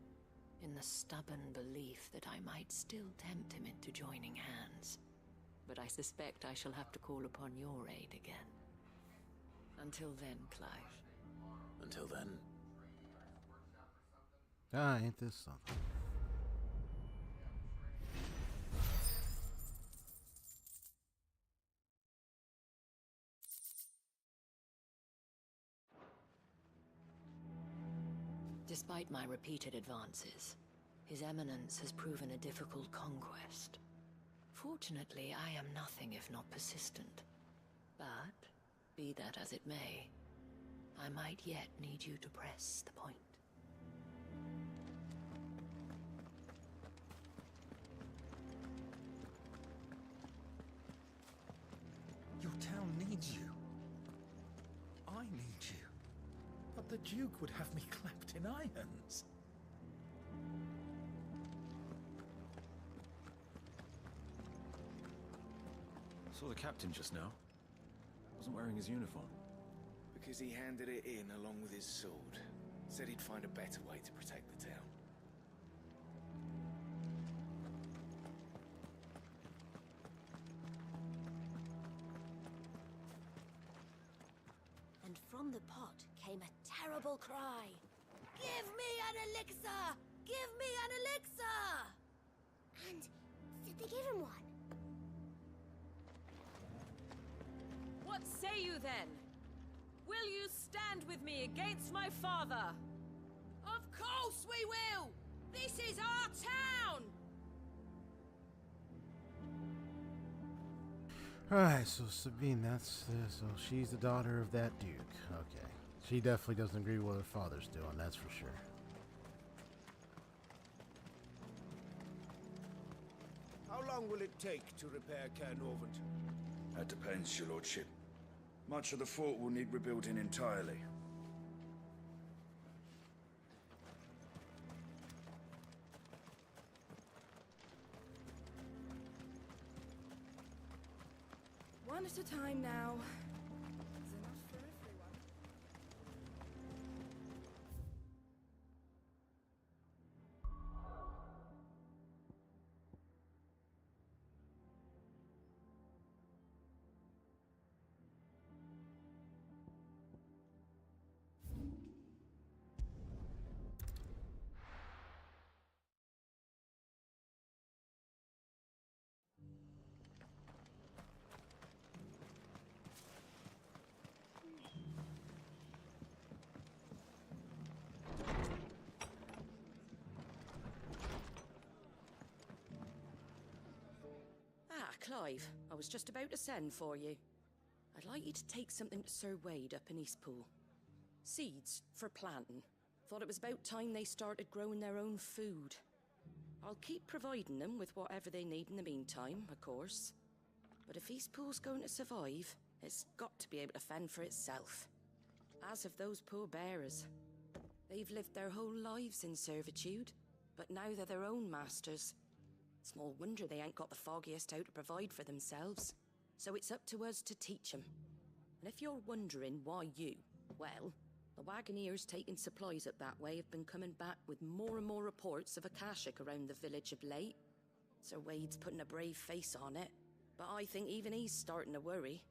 Q: in the stubborn belief that I might still tempt him into joining hands. But I suspect I shall have to call upon your aid again. Until then, Clive.
B: Until then.
A: Ah, ain't this something?
Q: Despite my repeated advances, His Eminence has proven a difficult conquest. Fortunately, I am nothing if not persistent. But, be that as it may, I might yet need you to press the point.
J: Your town needs you. I need you.
K: But the Duke would have me clapped in irons.
M: Saw the captain just now. Wasn't wearing his uniform.
G: Because he handed it in along with his sword. Said he'd find a better way to protect the town.
E: And from the pot came a terrible cry. Give me an elixir! Give me an elixir! And did they give him one?
X: What say you then? Will you stand with me against my father? Of course we will! This is our town!
A: Alright, so Sabine, so she's the daughter of that duke. Okay. She definitely doesn't agree with what her father's doing, that's for sure.
G: How long will it take to repair Caernarvon?
P: That depends, your lordship. Much of the fort will need rebuilding entirely.
F: One at a time now. There's enough for everyone.
Q: Clive, I was just about to send for you. I'd like you to take something to Sir Wade up in Eastpool. Seeds for planting. Thought it was about time they started growing their own food. I'll keep providing them with whatever they need in the meantime, of course. But if Eastpool's going to survive, it's got to be able to fend for itself. As have those poor bearers. They've lived their whole lives in servitude, but now they're their own masters. Small wonder they ain't got the foggiest how to provide for themselves. So it's up to us to teach them. And if you're wondering why you, well, the wagoneers taking supplies up that way have been coming back with more and more reports of Akashic around the village of late. Sir Wade's putting a brave face on it, but I think even he's starting to worry.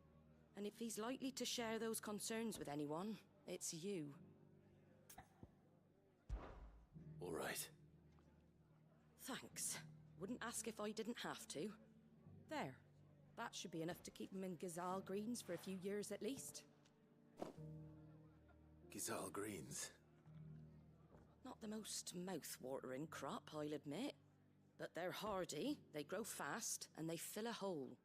Q: And if he's likely to share those concerns with anyone, it's you.
B: All right.
Q: Thanks. Wouldn't ask if I didn't have to. There. That should be enough to keep him in Gazal Greens for a few years at least.
B: Gazal Greens.
Q: Not the most mouth-watering crop, I'll admit. But they're hardy, they grow fast, and they fill a hole.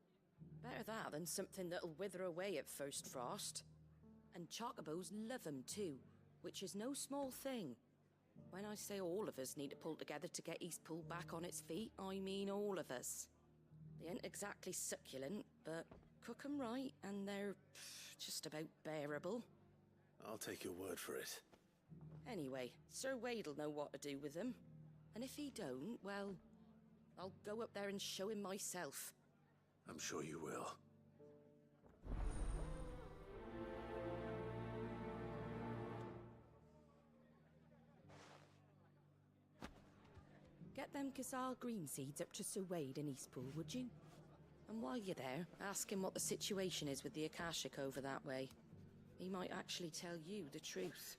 Q: Better that than something that'll wither away at first frost. And chocobos love 'em too, which is no small thing. When I say all of us need to pull together to get Eastpool back on its feet, I mean all of us. They ain't exactly succulent, but cook 'em right and they're just about bearable.
B: I'll take your word for it.
Q: Anyway, Sir Wade'll know what to do with them. And if he don't, well, I'll go up there and show him myself.
B: I'm sure you will.
Q: Get them Gazal green seeds up to Sir Wade in Eastpool, would you? And while you're there, ask him what the situation is with the Akashic over that way. He might actually tell you the truth.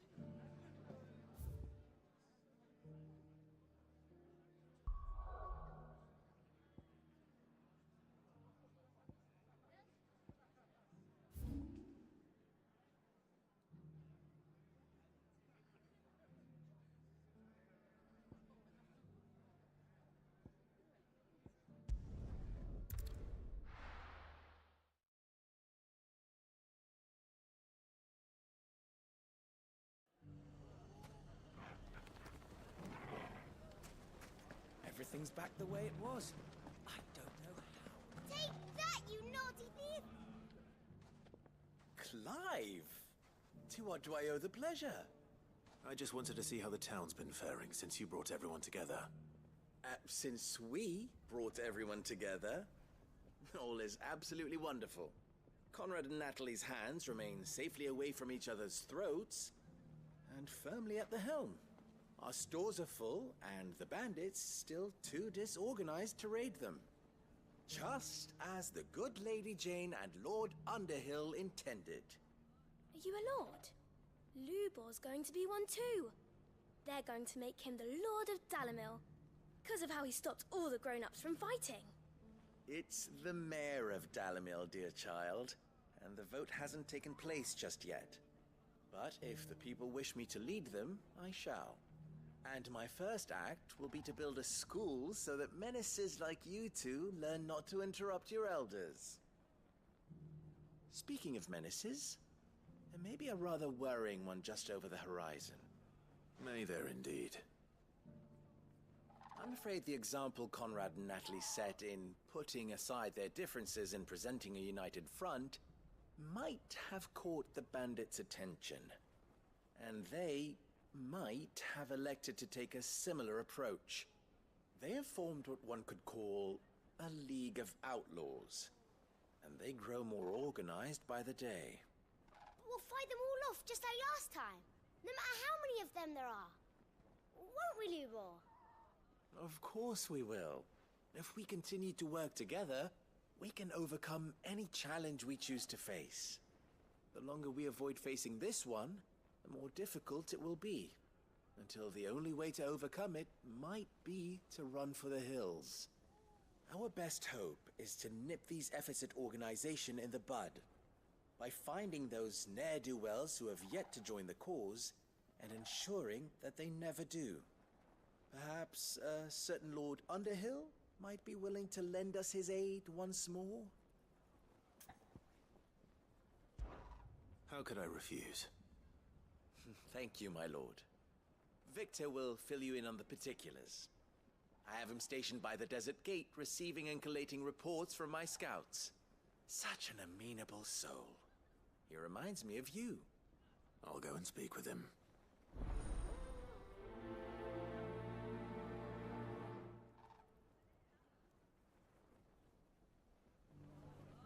G: Everything's back the way it was. I don't know how.
E: Take that, you naughty thief!
B: Clive! To what do I owe the pleasure? I just wanted to see how the town's been faring since you brought everyone together.
D: Since we brought everyone together,
I: All is absolutely wonderful. Conrad and Natalie's hands remain safely away from each other's throats and firmly at the helm. Our stores are full, and the bandits still too disorganized to raid them. Just as the good Lady Jane and Lord Underhill intended.
N: Are you a lord? Lubor's going to be one too. They're going to make him the Lord of Dalamil, because of how he stopped all the grown-ups from fighting.
I: It's the mayor of Dalamil, dear child, and the vote hasn't taken place just yet. But if the people wish me to lead them, I shall. And my first act will be to build a school so that menaces like you two learn not to interrupt your elders. Speaking of menaces, there may be a rather worrying one just over the horizon.
B: May there indeed.
I: I'm afraid the example Conrad and Natalie set in putting aside their differences and presenting a united front might have caught the bandits' attention. And they might have elected to take a similar approach. They have formed what one could call a League of Outlaws, and they grow more organized by the day.
E: We'll fight them all off just like last time, no matter how many of them there are. Won't we, Lubor?
I: Of course we will. If we continue to work together, we can overcome any challenge we choose to face. The longer we avoid facing this one, the more difficult it will be, until the only way to overcome it might be to run for the hills. Our best hope is to nip these efforts at organization in the bud, by finding those ne'er-do-wells who have yet to join the cause, and ensuring that they never do. Perhaps a certain Lord Underhill might be willing to lend us his aid once more?
B: How could I refuse?
I: Thank you, my lord. Victor will fill you in on the particulars. I have him stationed by the Desert Gate, receiving and collating reports from my scouts. Such an amenable soul. He reminds me of you.
B: I'll go and speak with him.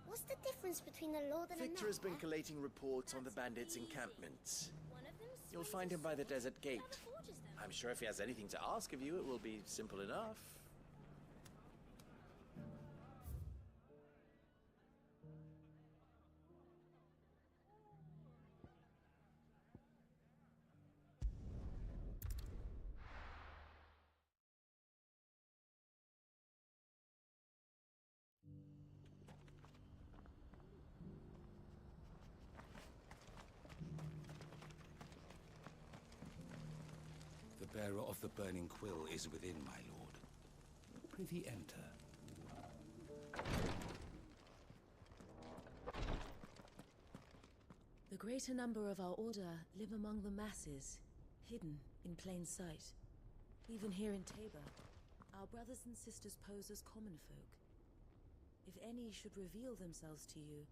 E: What's the difference between a lord and a
I: Victor has been
E: knight?
I: collating reports on the bandits' encampments. You'll find him by the Desert Gate. I'm sure if he has anything to ask of you, it will be simple enough.
H: The bearer of the burning quill is within, my lord. Prithee enter.
S: The greater number of our order live among the masses, hidden in plain sight. Even here in Tabor, our brothers and sisters pose as common folk. If any should reveal themselves to you,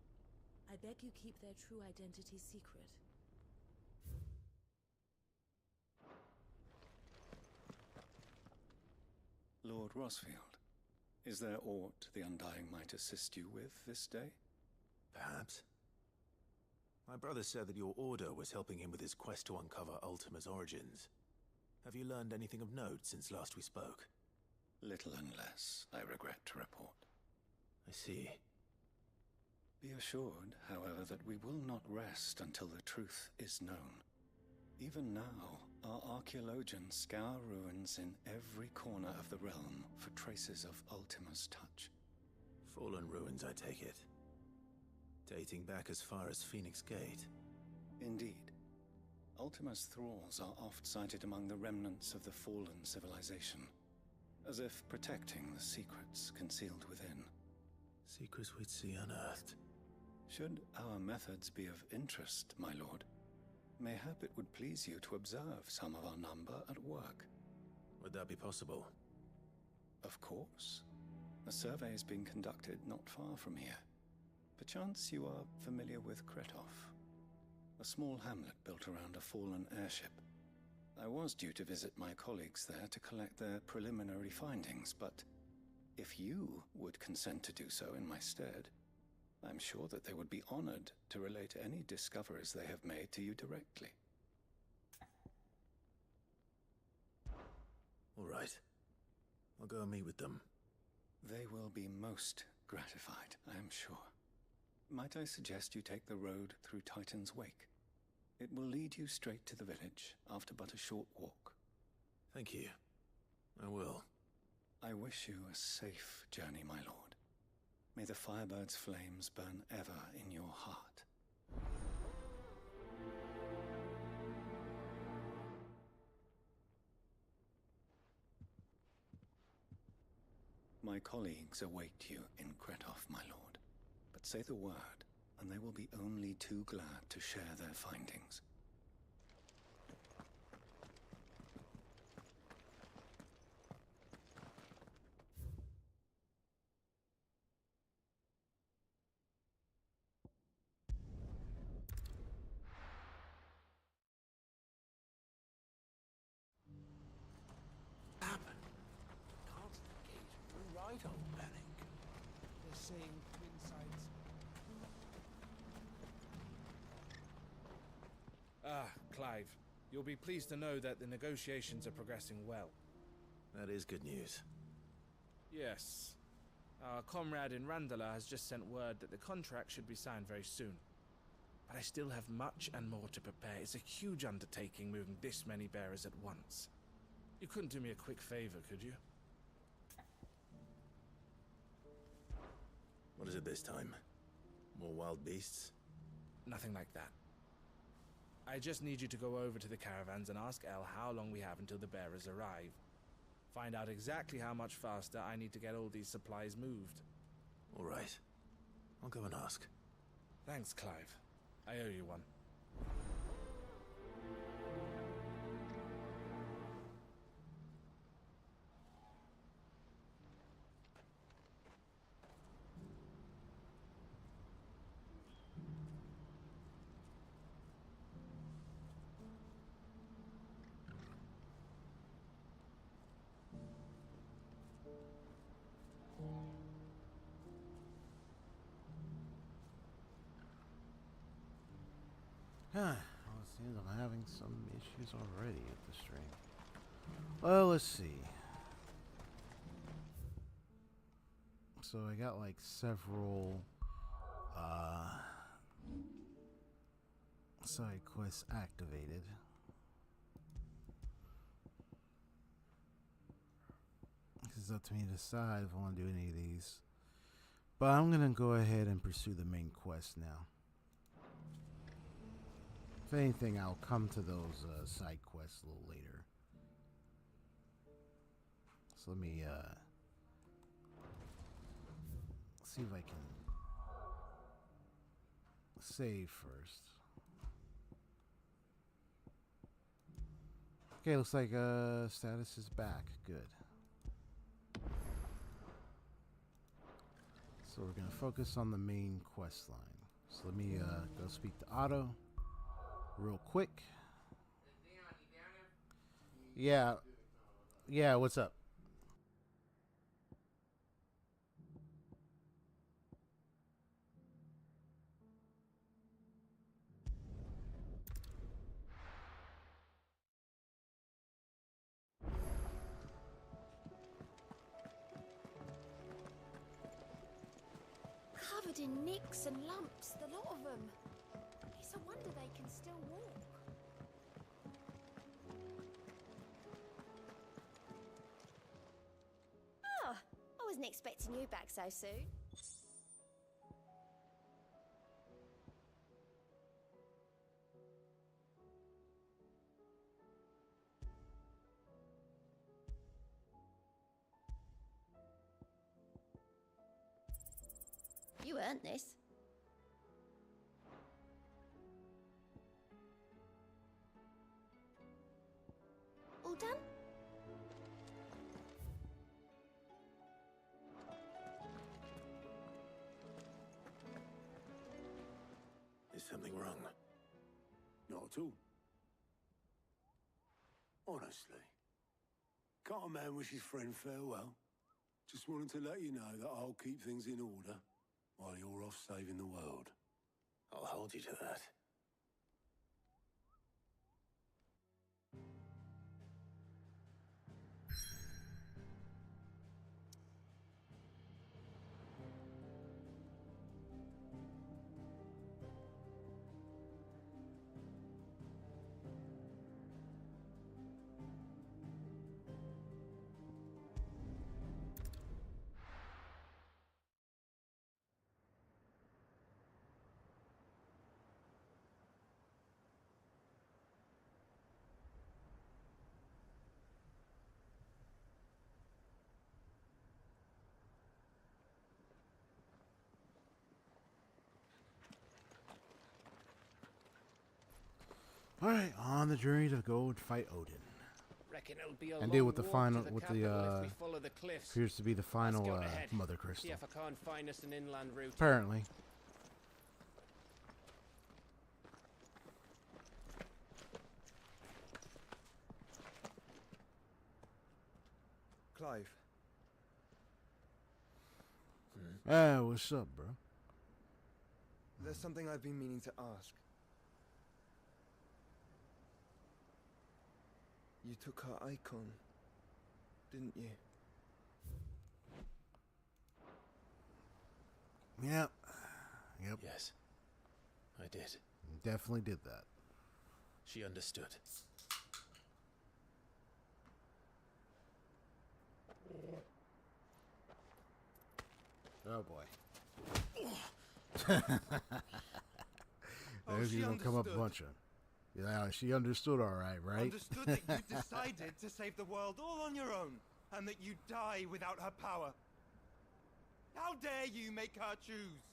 S: I beg you keep their true identity secret.
H: Lord Rosfield, is there aught the Undying might assist you with this day?
B: Perhaps. My brother said that your order was helping him with his quest to uncover Ultima's origins. Have you learned anything of note since last we spoke?
H: Little and less, I regret to report.
B: I see.
H: Be assured, however, that we will not rest until the truth is known. Even now, our archaeologians scour ruins in every corner of the realm for traces of Ultima's touch.
B: Fallen ruins, I take it. Dating back as far as Phoenix Gate.
H: Indeed. Ultima's thralls are oft sighted among the remnants of the fallen civilization, as if protecting the secrets concealed within.
B: Secrets we'd see unearthed.
H: Should our methods be of interest, my lord, mayhap it would please you to observe some of our number at work.
B: Would that be possible?
H: Of course. A survey is being conducted not far from here. Perchance you are familiar with Kretov, a small hamlet built around a fallen airship. I was due to visit my colleagues there to collect their preliminary findings, but If you would consent to do so in my stead, I'm sure that they would be honored to relate any discoveries they have made to you directly.
B: All right. I'll go and meet with them.
H: They will be most gratified, I am sure. Might I suggest you take the road through Titan's Wake? It will lead you straight to the village after but a short walk.
B: Thank you. I will.
H: I wish you a safe journey, my lord. May the Firebird's flames burn ever in your heart. My colleagues await you in Kretov, my lord. But say the word, and they will be only too glad to share their findings.
K: Right, old Panic. They're saying Twinside's...
O: Clive. You'll be pleased to know that the negotiations are progressing well.
B: That is good news.
O: Yes. Our comrade in Randala has just sent word that the contract should be signed very soon. But I still have much and more to prepare. It's a huge undertaking moving this many bearers at once. You couldn't do me a quick favor, could you?
B: What is it this time? More wild beasts?
O: Nothing like that. I just need you to go over to the caravans and ask El how long we have until the bearers arrive. Find out exactly how much faster I need to get all these supplies moved.
B: All right. I'll go and ask.
O: Thanks, Clive. I owe you one.
A: Well, it seems I'm having some issues already with the stream. Well, let's see. So I got like several side quests activated. It's up to me to decide if I want to do any of these. But I'm going to go ahead and pursue the main quest now. If anything, I'll come to those side quests a little later. So let me see if I can save first. Okay, looks like status is back. Good. So we're going to focus on the main quest line. So let me go speak to Otto real quick. Yeah. Yeah, what's up?
N: Covered in nicks and lumps, the lot of them. It's a wonder they can still walk. Oh, I wasn't expecting you back so soon. You earned this. All done?
B: Is something wrong?
T: Not at all. Honestly. Can't a man wish his friend farewell? Just wanted to let you know that I'll keep things in order while you're off saving the world.
B: I'll hold you to that.
A: All right, on the journey to go and fight Odin
C: Reckon it'll be a
A: and deal
C: long
A: with the
C: walk
A: final,
C: to
A: with
C: capital
A: the
C: if we follow the cliffs.
A: appears to be the final
C: Let's go ahead.
A: Mother Crystal.
C: See if I can't find us an inland route.
A: Apparently.
L: Clive.
A: Ah, what's up, bro?
L: There's something I've been meaning to ask. You took her icon, didn't you?
A: Yep. Yep.
B: Yes, I did.
A: Definitely did that.
B: She understood.
A: Oh boy. There's
L: she
A: gonna come up a
L: understood.
A: bunch of. Yeah, she understood all right, right?
L: Understood that you decided to save the world all on your own, and that you'd die without her power. How dare you make her choose?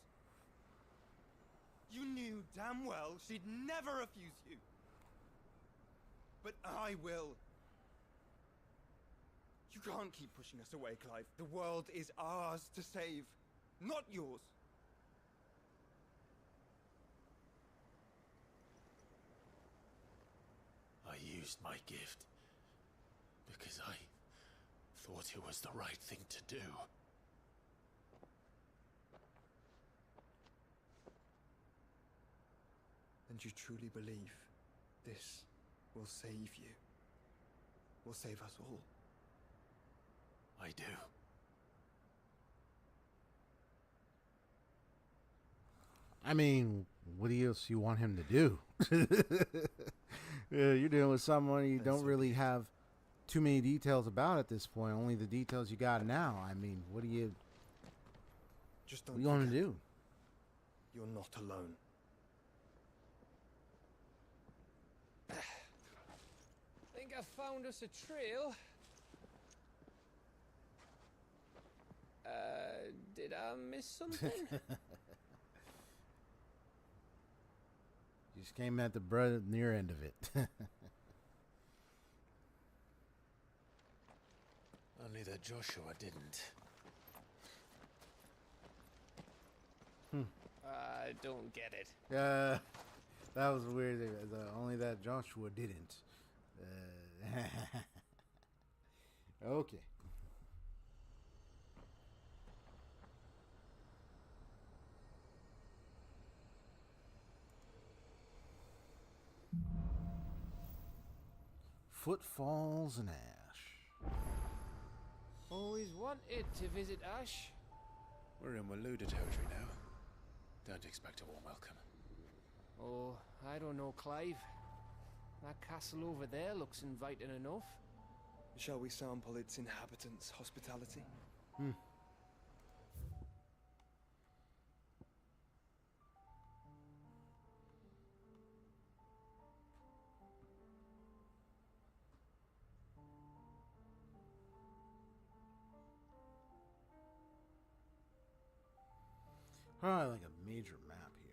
L: You knew damn well she'd never refuse you. But I will. You can't keep pushing us away, Clive. The world is ours to save, not yours.
B: I used my gift because I thought it was the right thing to do.
L: And you truly believe this will save you? Will save us all?
B: I do.
A: I mean, what else you want him to do? Yeah, you're dealing with someone you don't really have too many details about at this point. Only the details you got now. I mean, what do you?
L: Just
A: What
L: don't
A: do you want to
L: forget,
A: do?
L: You're not alone.
C: Think I found us a trail. Did I miss something?
A: You just came at the near end of it.
B: Only that Joshua didn't.
C: I don't get it.
A: That was a weird thing. Only that Joshua didn't. Okay. Footfalls in ash.
C: Always wanted to visit Ash.
B: We're in Waluda territory now. Don't expect a warm welcome.
C: Oh, I don't know, Clive. That castle over there looks inviting enough.
L: Shall we sample its inhabitants' hospitality?
A: Probably like a major map here.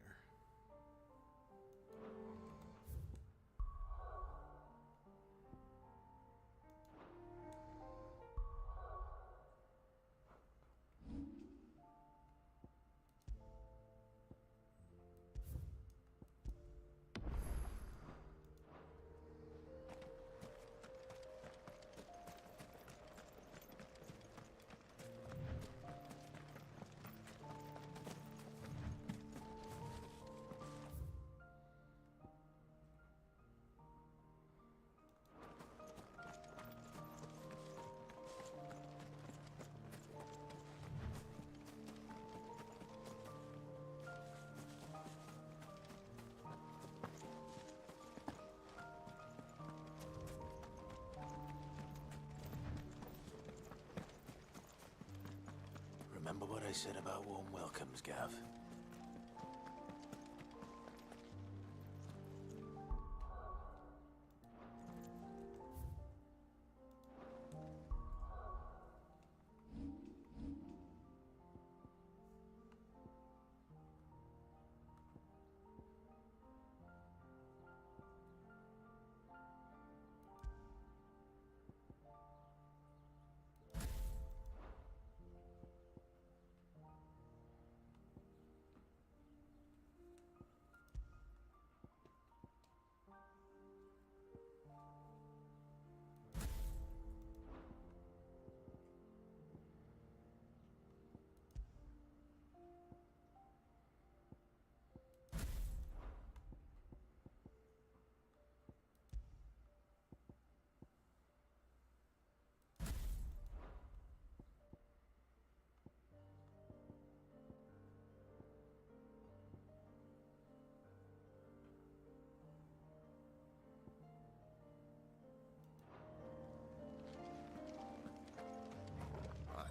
B: Remember what I said about warm welcomes, Gav?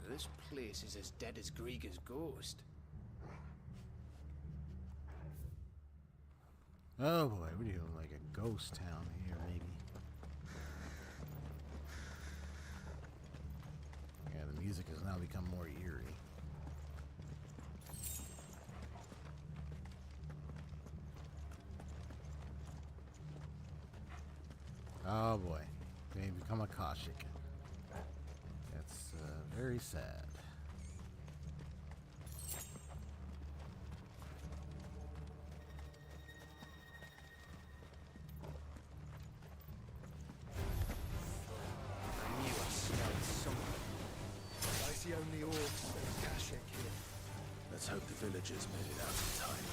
C: This place is as dead as Grieger's ghost.
A: Oh boy, we're doing like a ghost town here, maybe. Yeah, the music has now become more eerie. Oh boy, they become a Koshik. That's very sad.
L: I knew I smelled something. I see only orcs and Kashik here.
B: Let's hope the villagers made it out in time.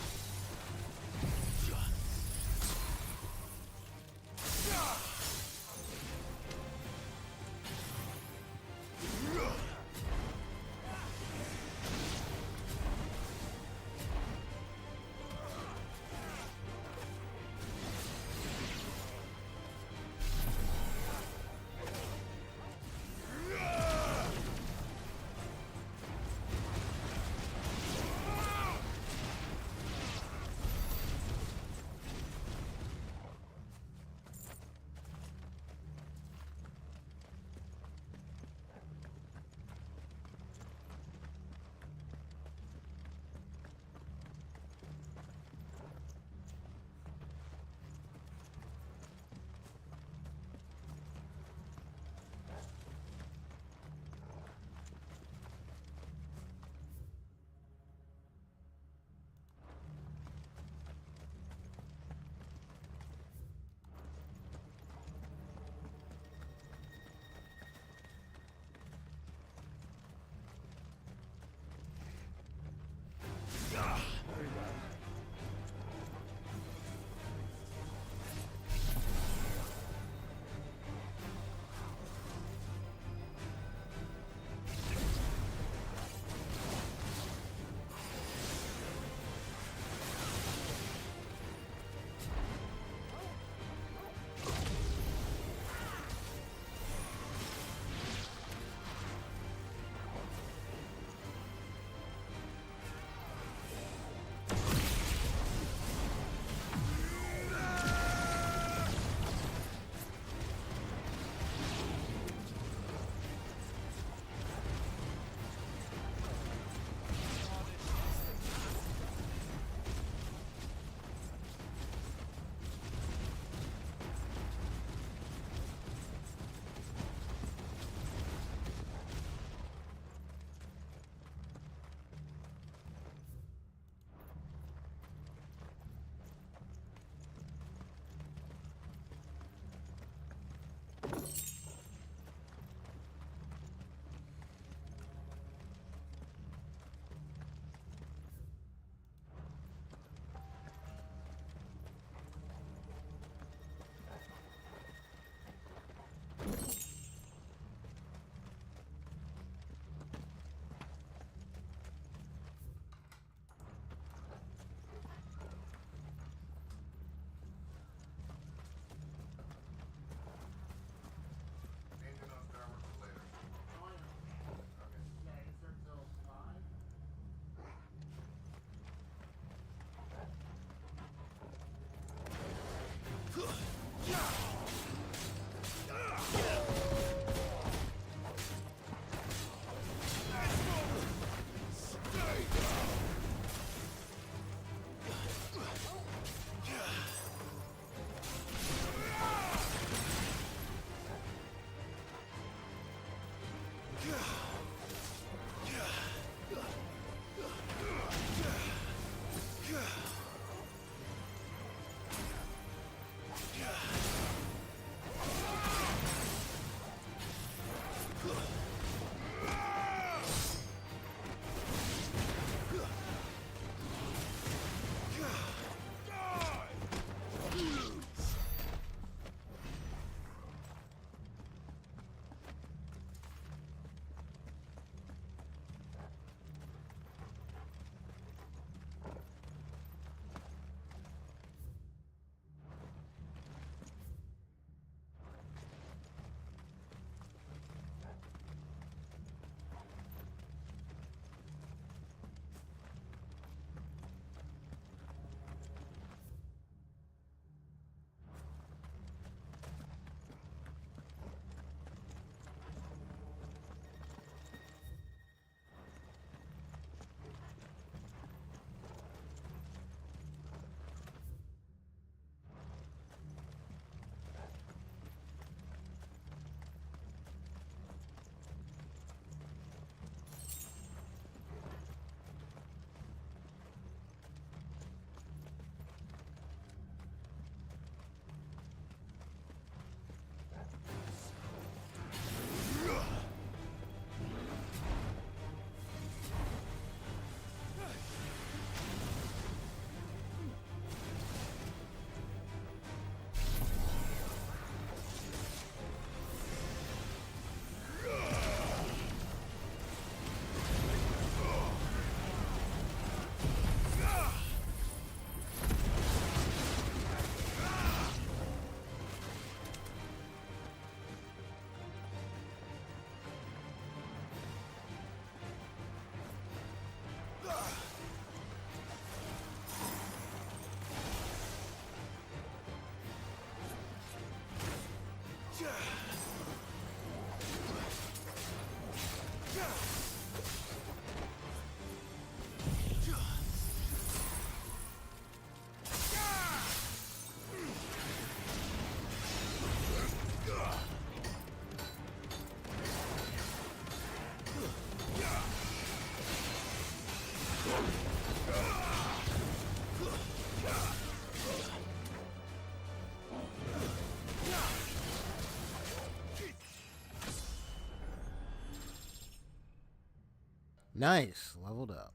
A: Nice, leveled up.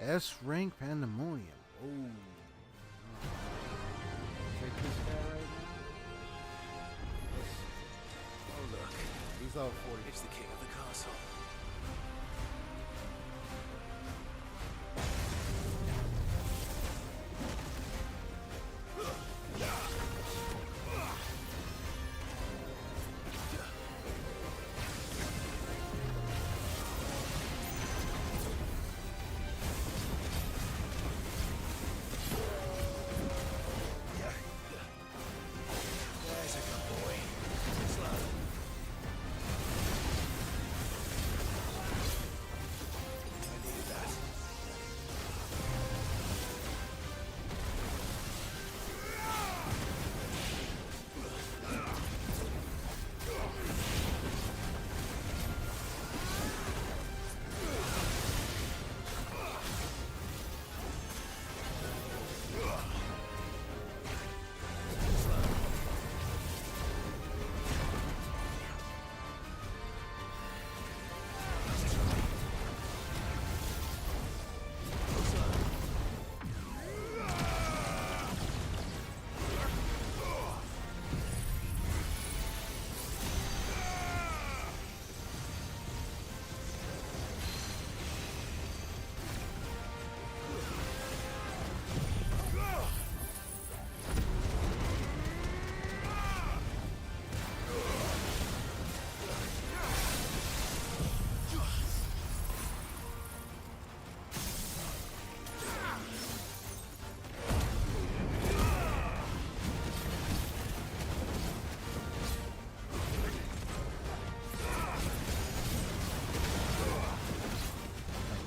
A: S rank pandemonium. Oh. Take this guy right now.
B: Oh look,
A: He's all 40.
B: it's the king of the castle.
K: There's a good boy. Slow.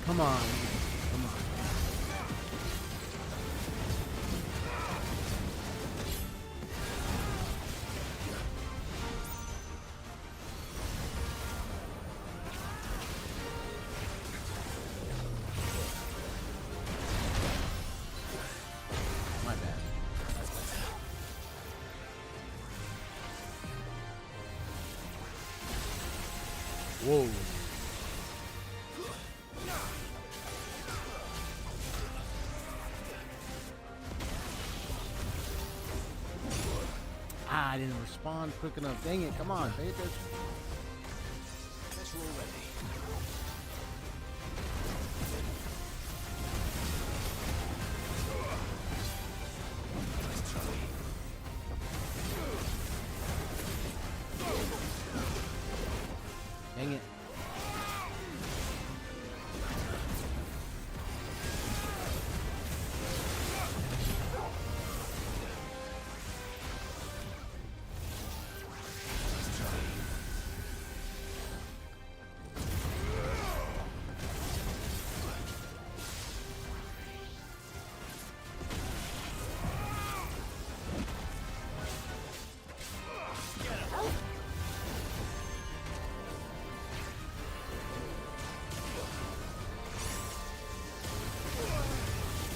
A: Come on. Come on. My bad. Whoa. I didn't respond quick enough. Dang it. Come on. Pay attention.
B: Let's roll ready.
A: Dang it.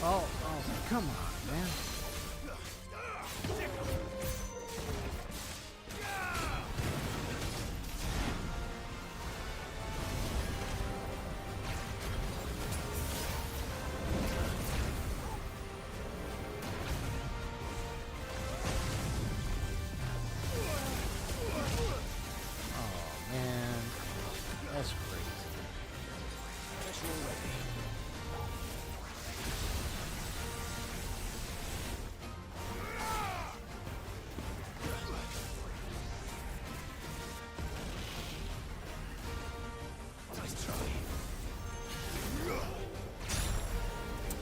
A: Oh, come on, man. Oh, man. That's crazy.
B: Let's roll ready.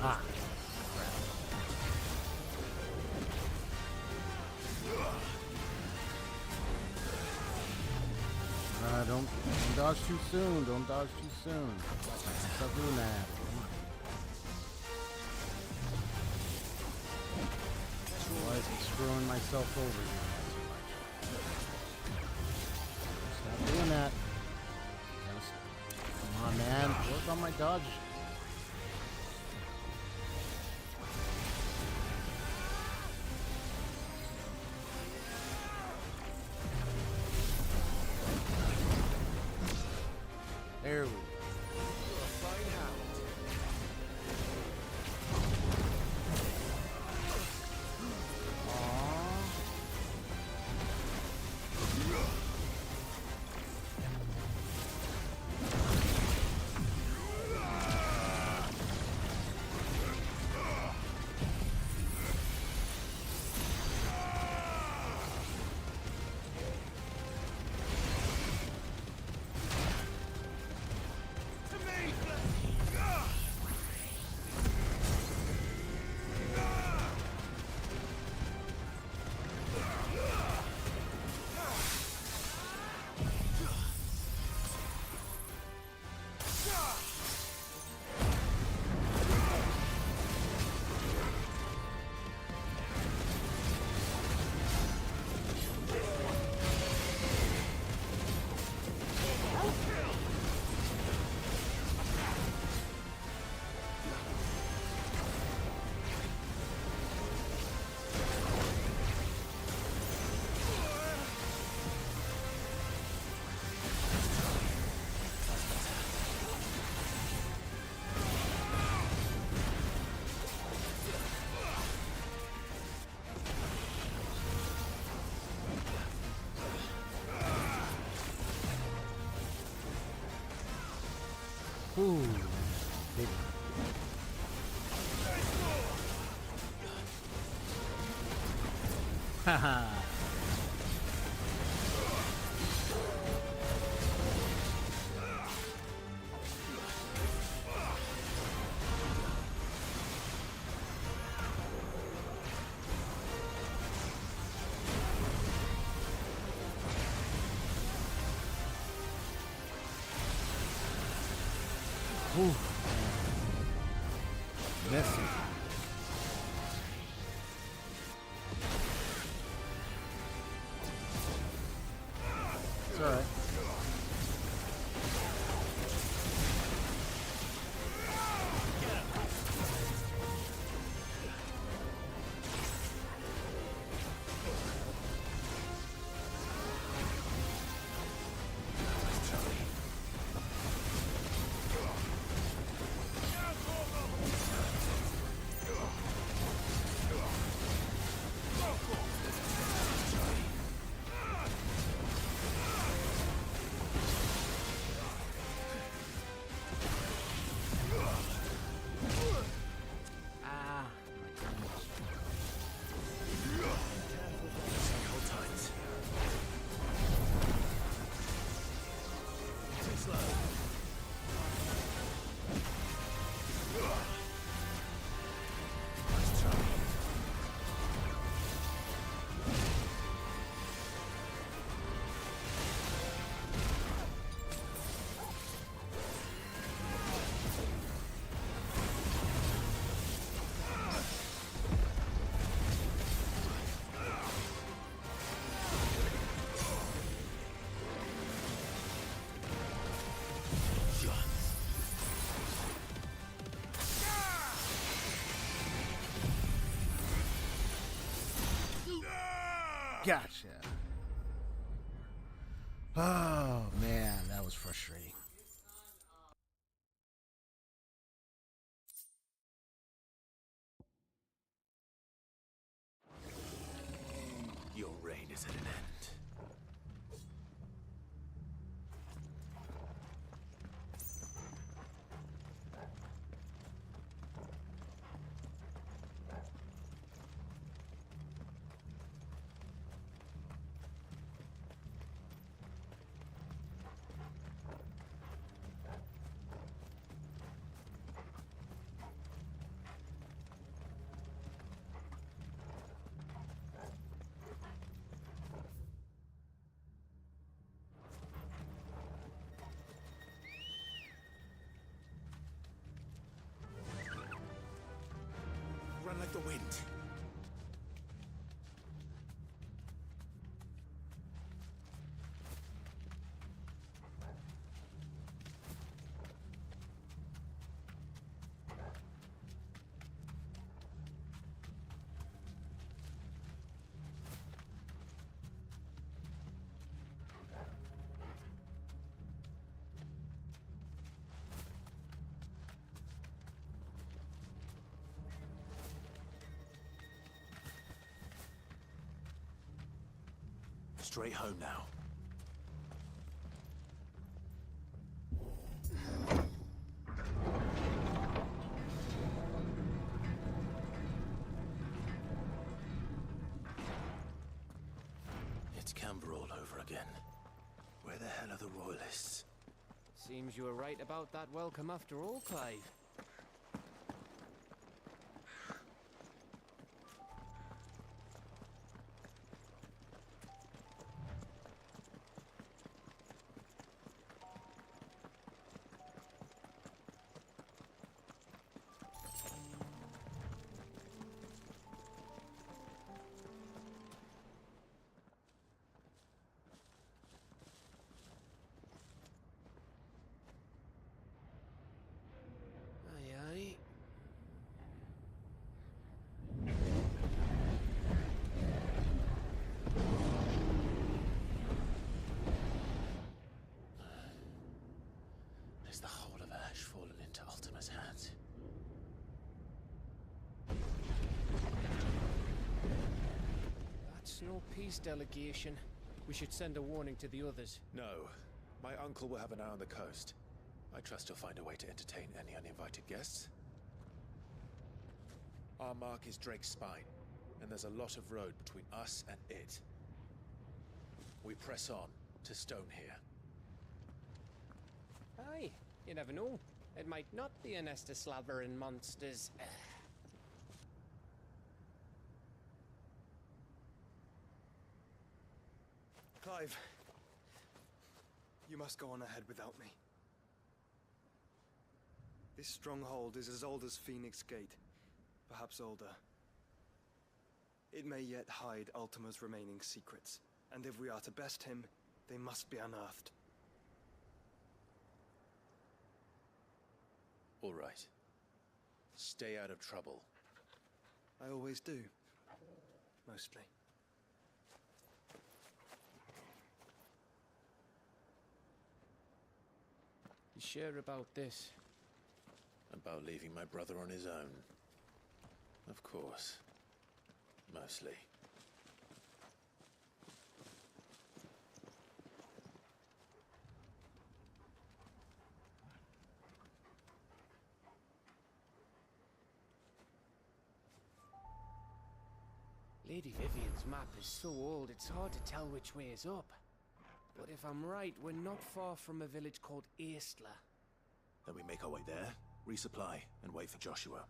A: Ah. Don't dodge too soon. Don't dodge too soon. Stop doing that. Come on. Otherwise, I'm screwing myself over here. Stop doing that. Come on, man. Work on my dodge. There we go. Ooh, big one. Haha. Ooh. Messy. It's alright. Gotcha. Oh man, that was frustrating.
B: Your reign is at an end. Run like the wind. Straight home now. It's Camber all over again. Where the hell are the royalists?
C: Seems you were right about that welcome after all, Clive.
B: Is the whole of Ash fallen into Ultima's hands?
C: That's no peace delegation. We should send a warning to the others.
B: No. My uncle will have an eye on the coast. I trust he'll find a way to entertain any uninvited guests. Our mark is Drake's spine, and there's a lot of road between us and it. We press on to Stonehere.
C: Aye, you never know. It might not be a nest of slavering monsters.
L: Clive, you must go on ahead without me. This stronghold is as old as Phoenix Gate, perhaps older. It may yet hide Ultima's remaining secrets, and if we are to best him, they must be unearthed.
B: All right. Stay out of trouble.
L: I always do. Mostly.
C: You sure about this?
B: About leaving my brother on his own. Of course. Mostly.
C: Lady Vivian's map is so old, it's hard to tell which way is up. But if I'm right, we're not far from a village called Eastla.
B: Then we make our way there, resupply, and wait for Joshua.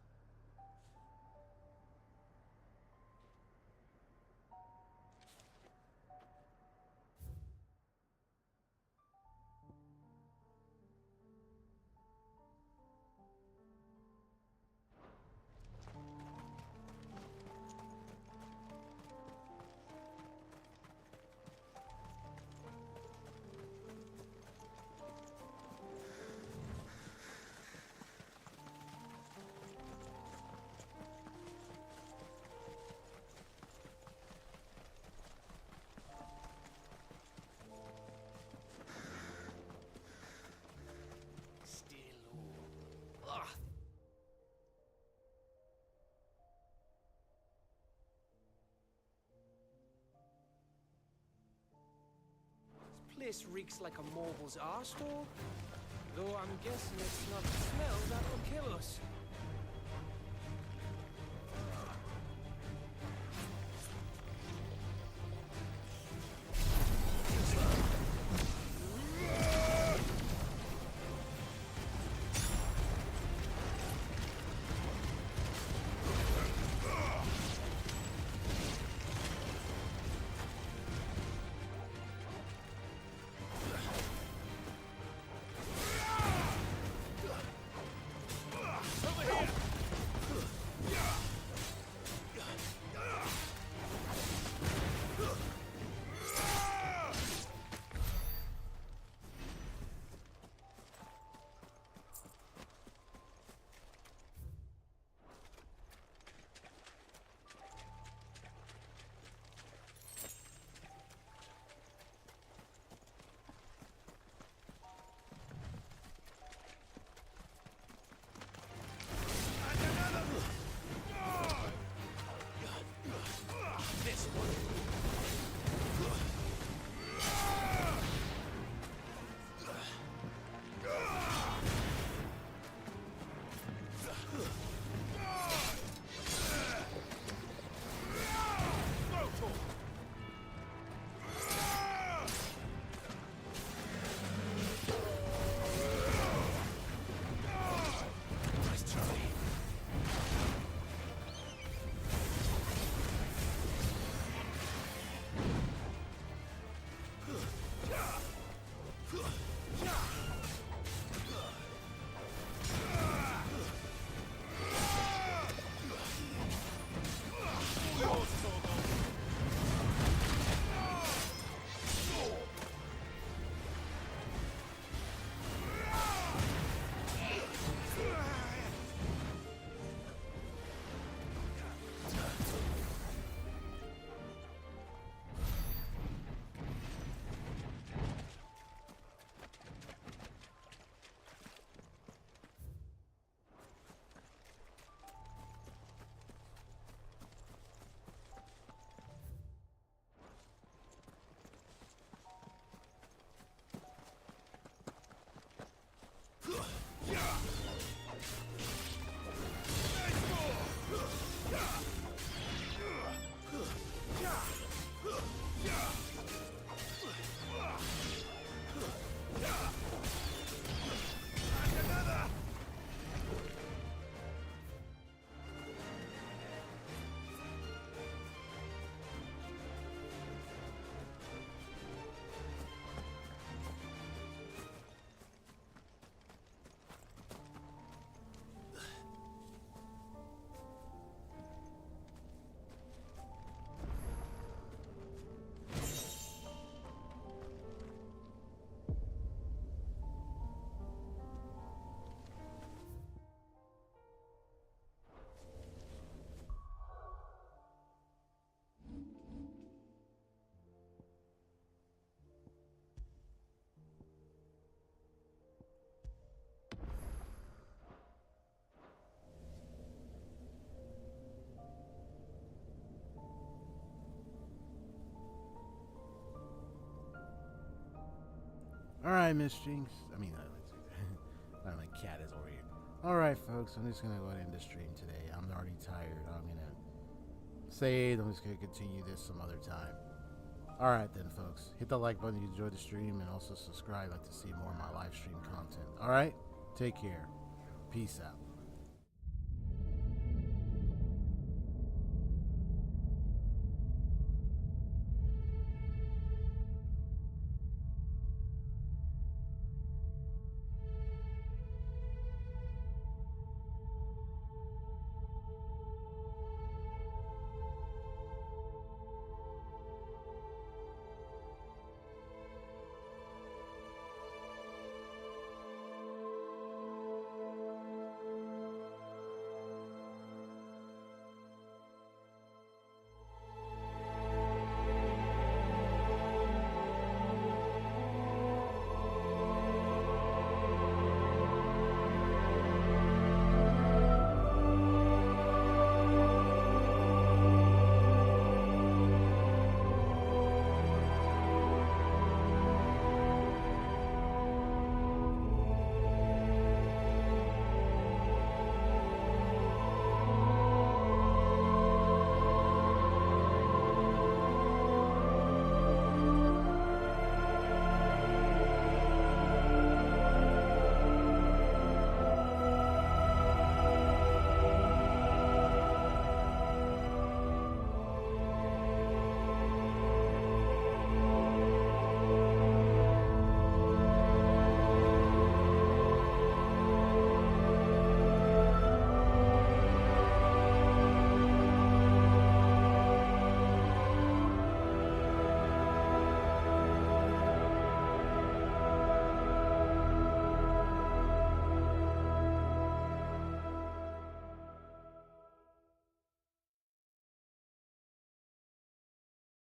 C: This reeks like a mobile's arsehole. Though I'm guessing it's not the smell that will kill us.
A: Miss Jinx. I mean, my cat is over here. Alright, folks, I'm just gonna go ahead and end the stream today. I'm already tired. I'm gonna save. I'm just gonna continue this some other time. Alright then, folks. Hit the like button if you enjoyed the stream, and also subscribe if you'd like to see more of my live stream content. Alright? Take care. Peace out.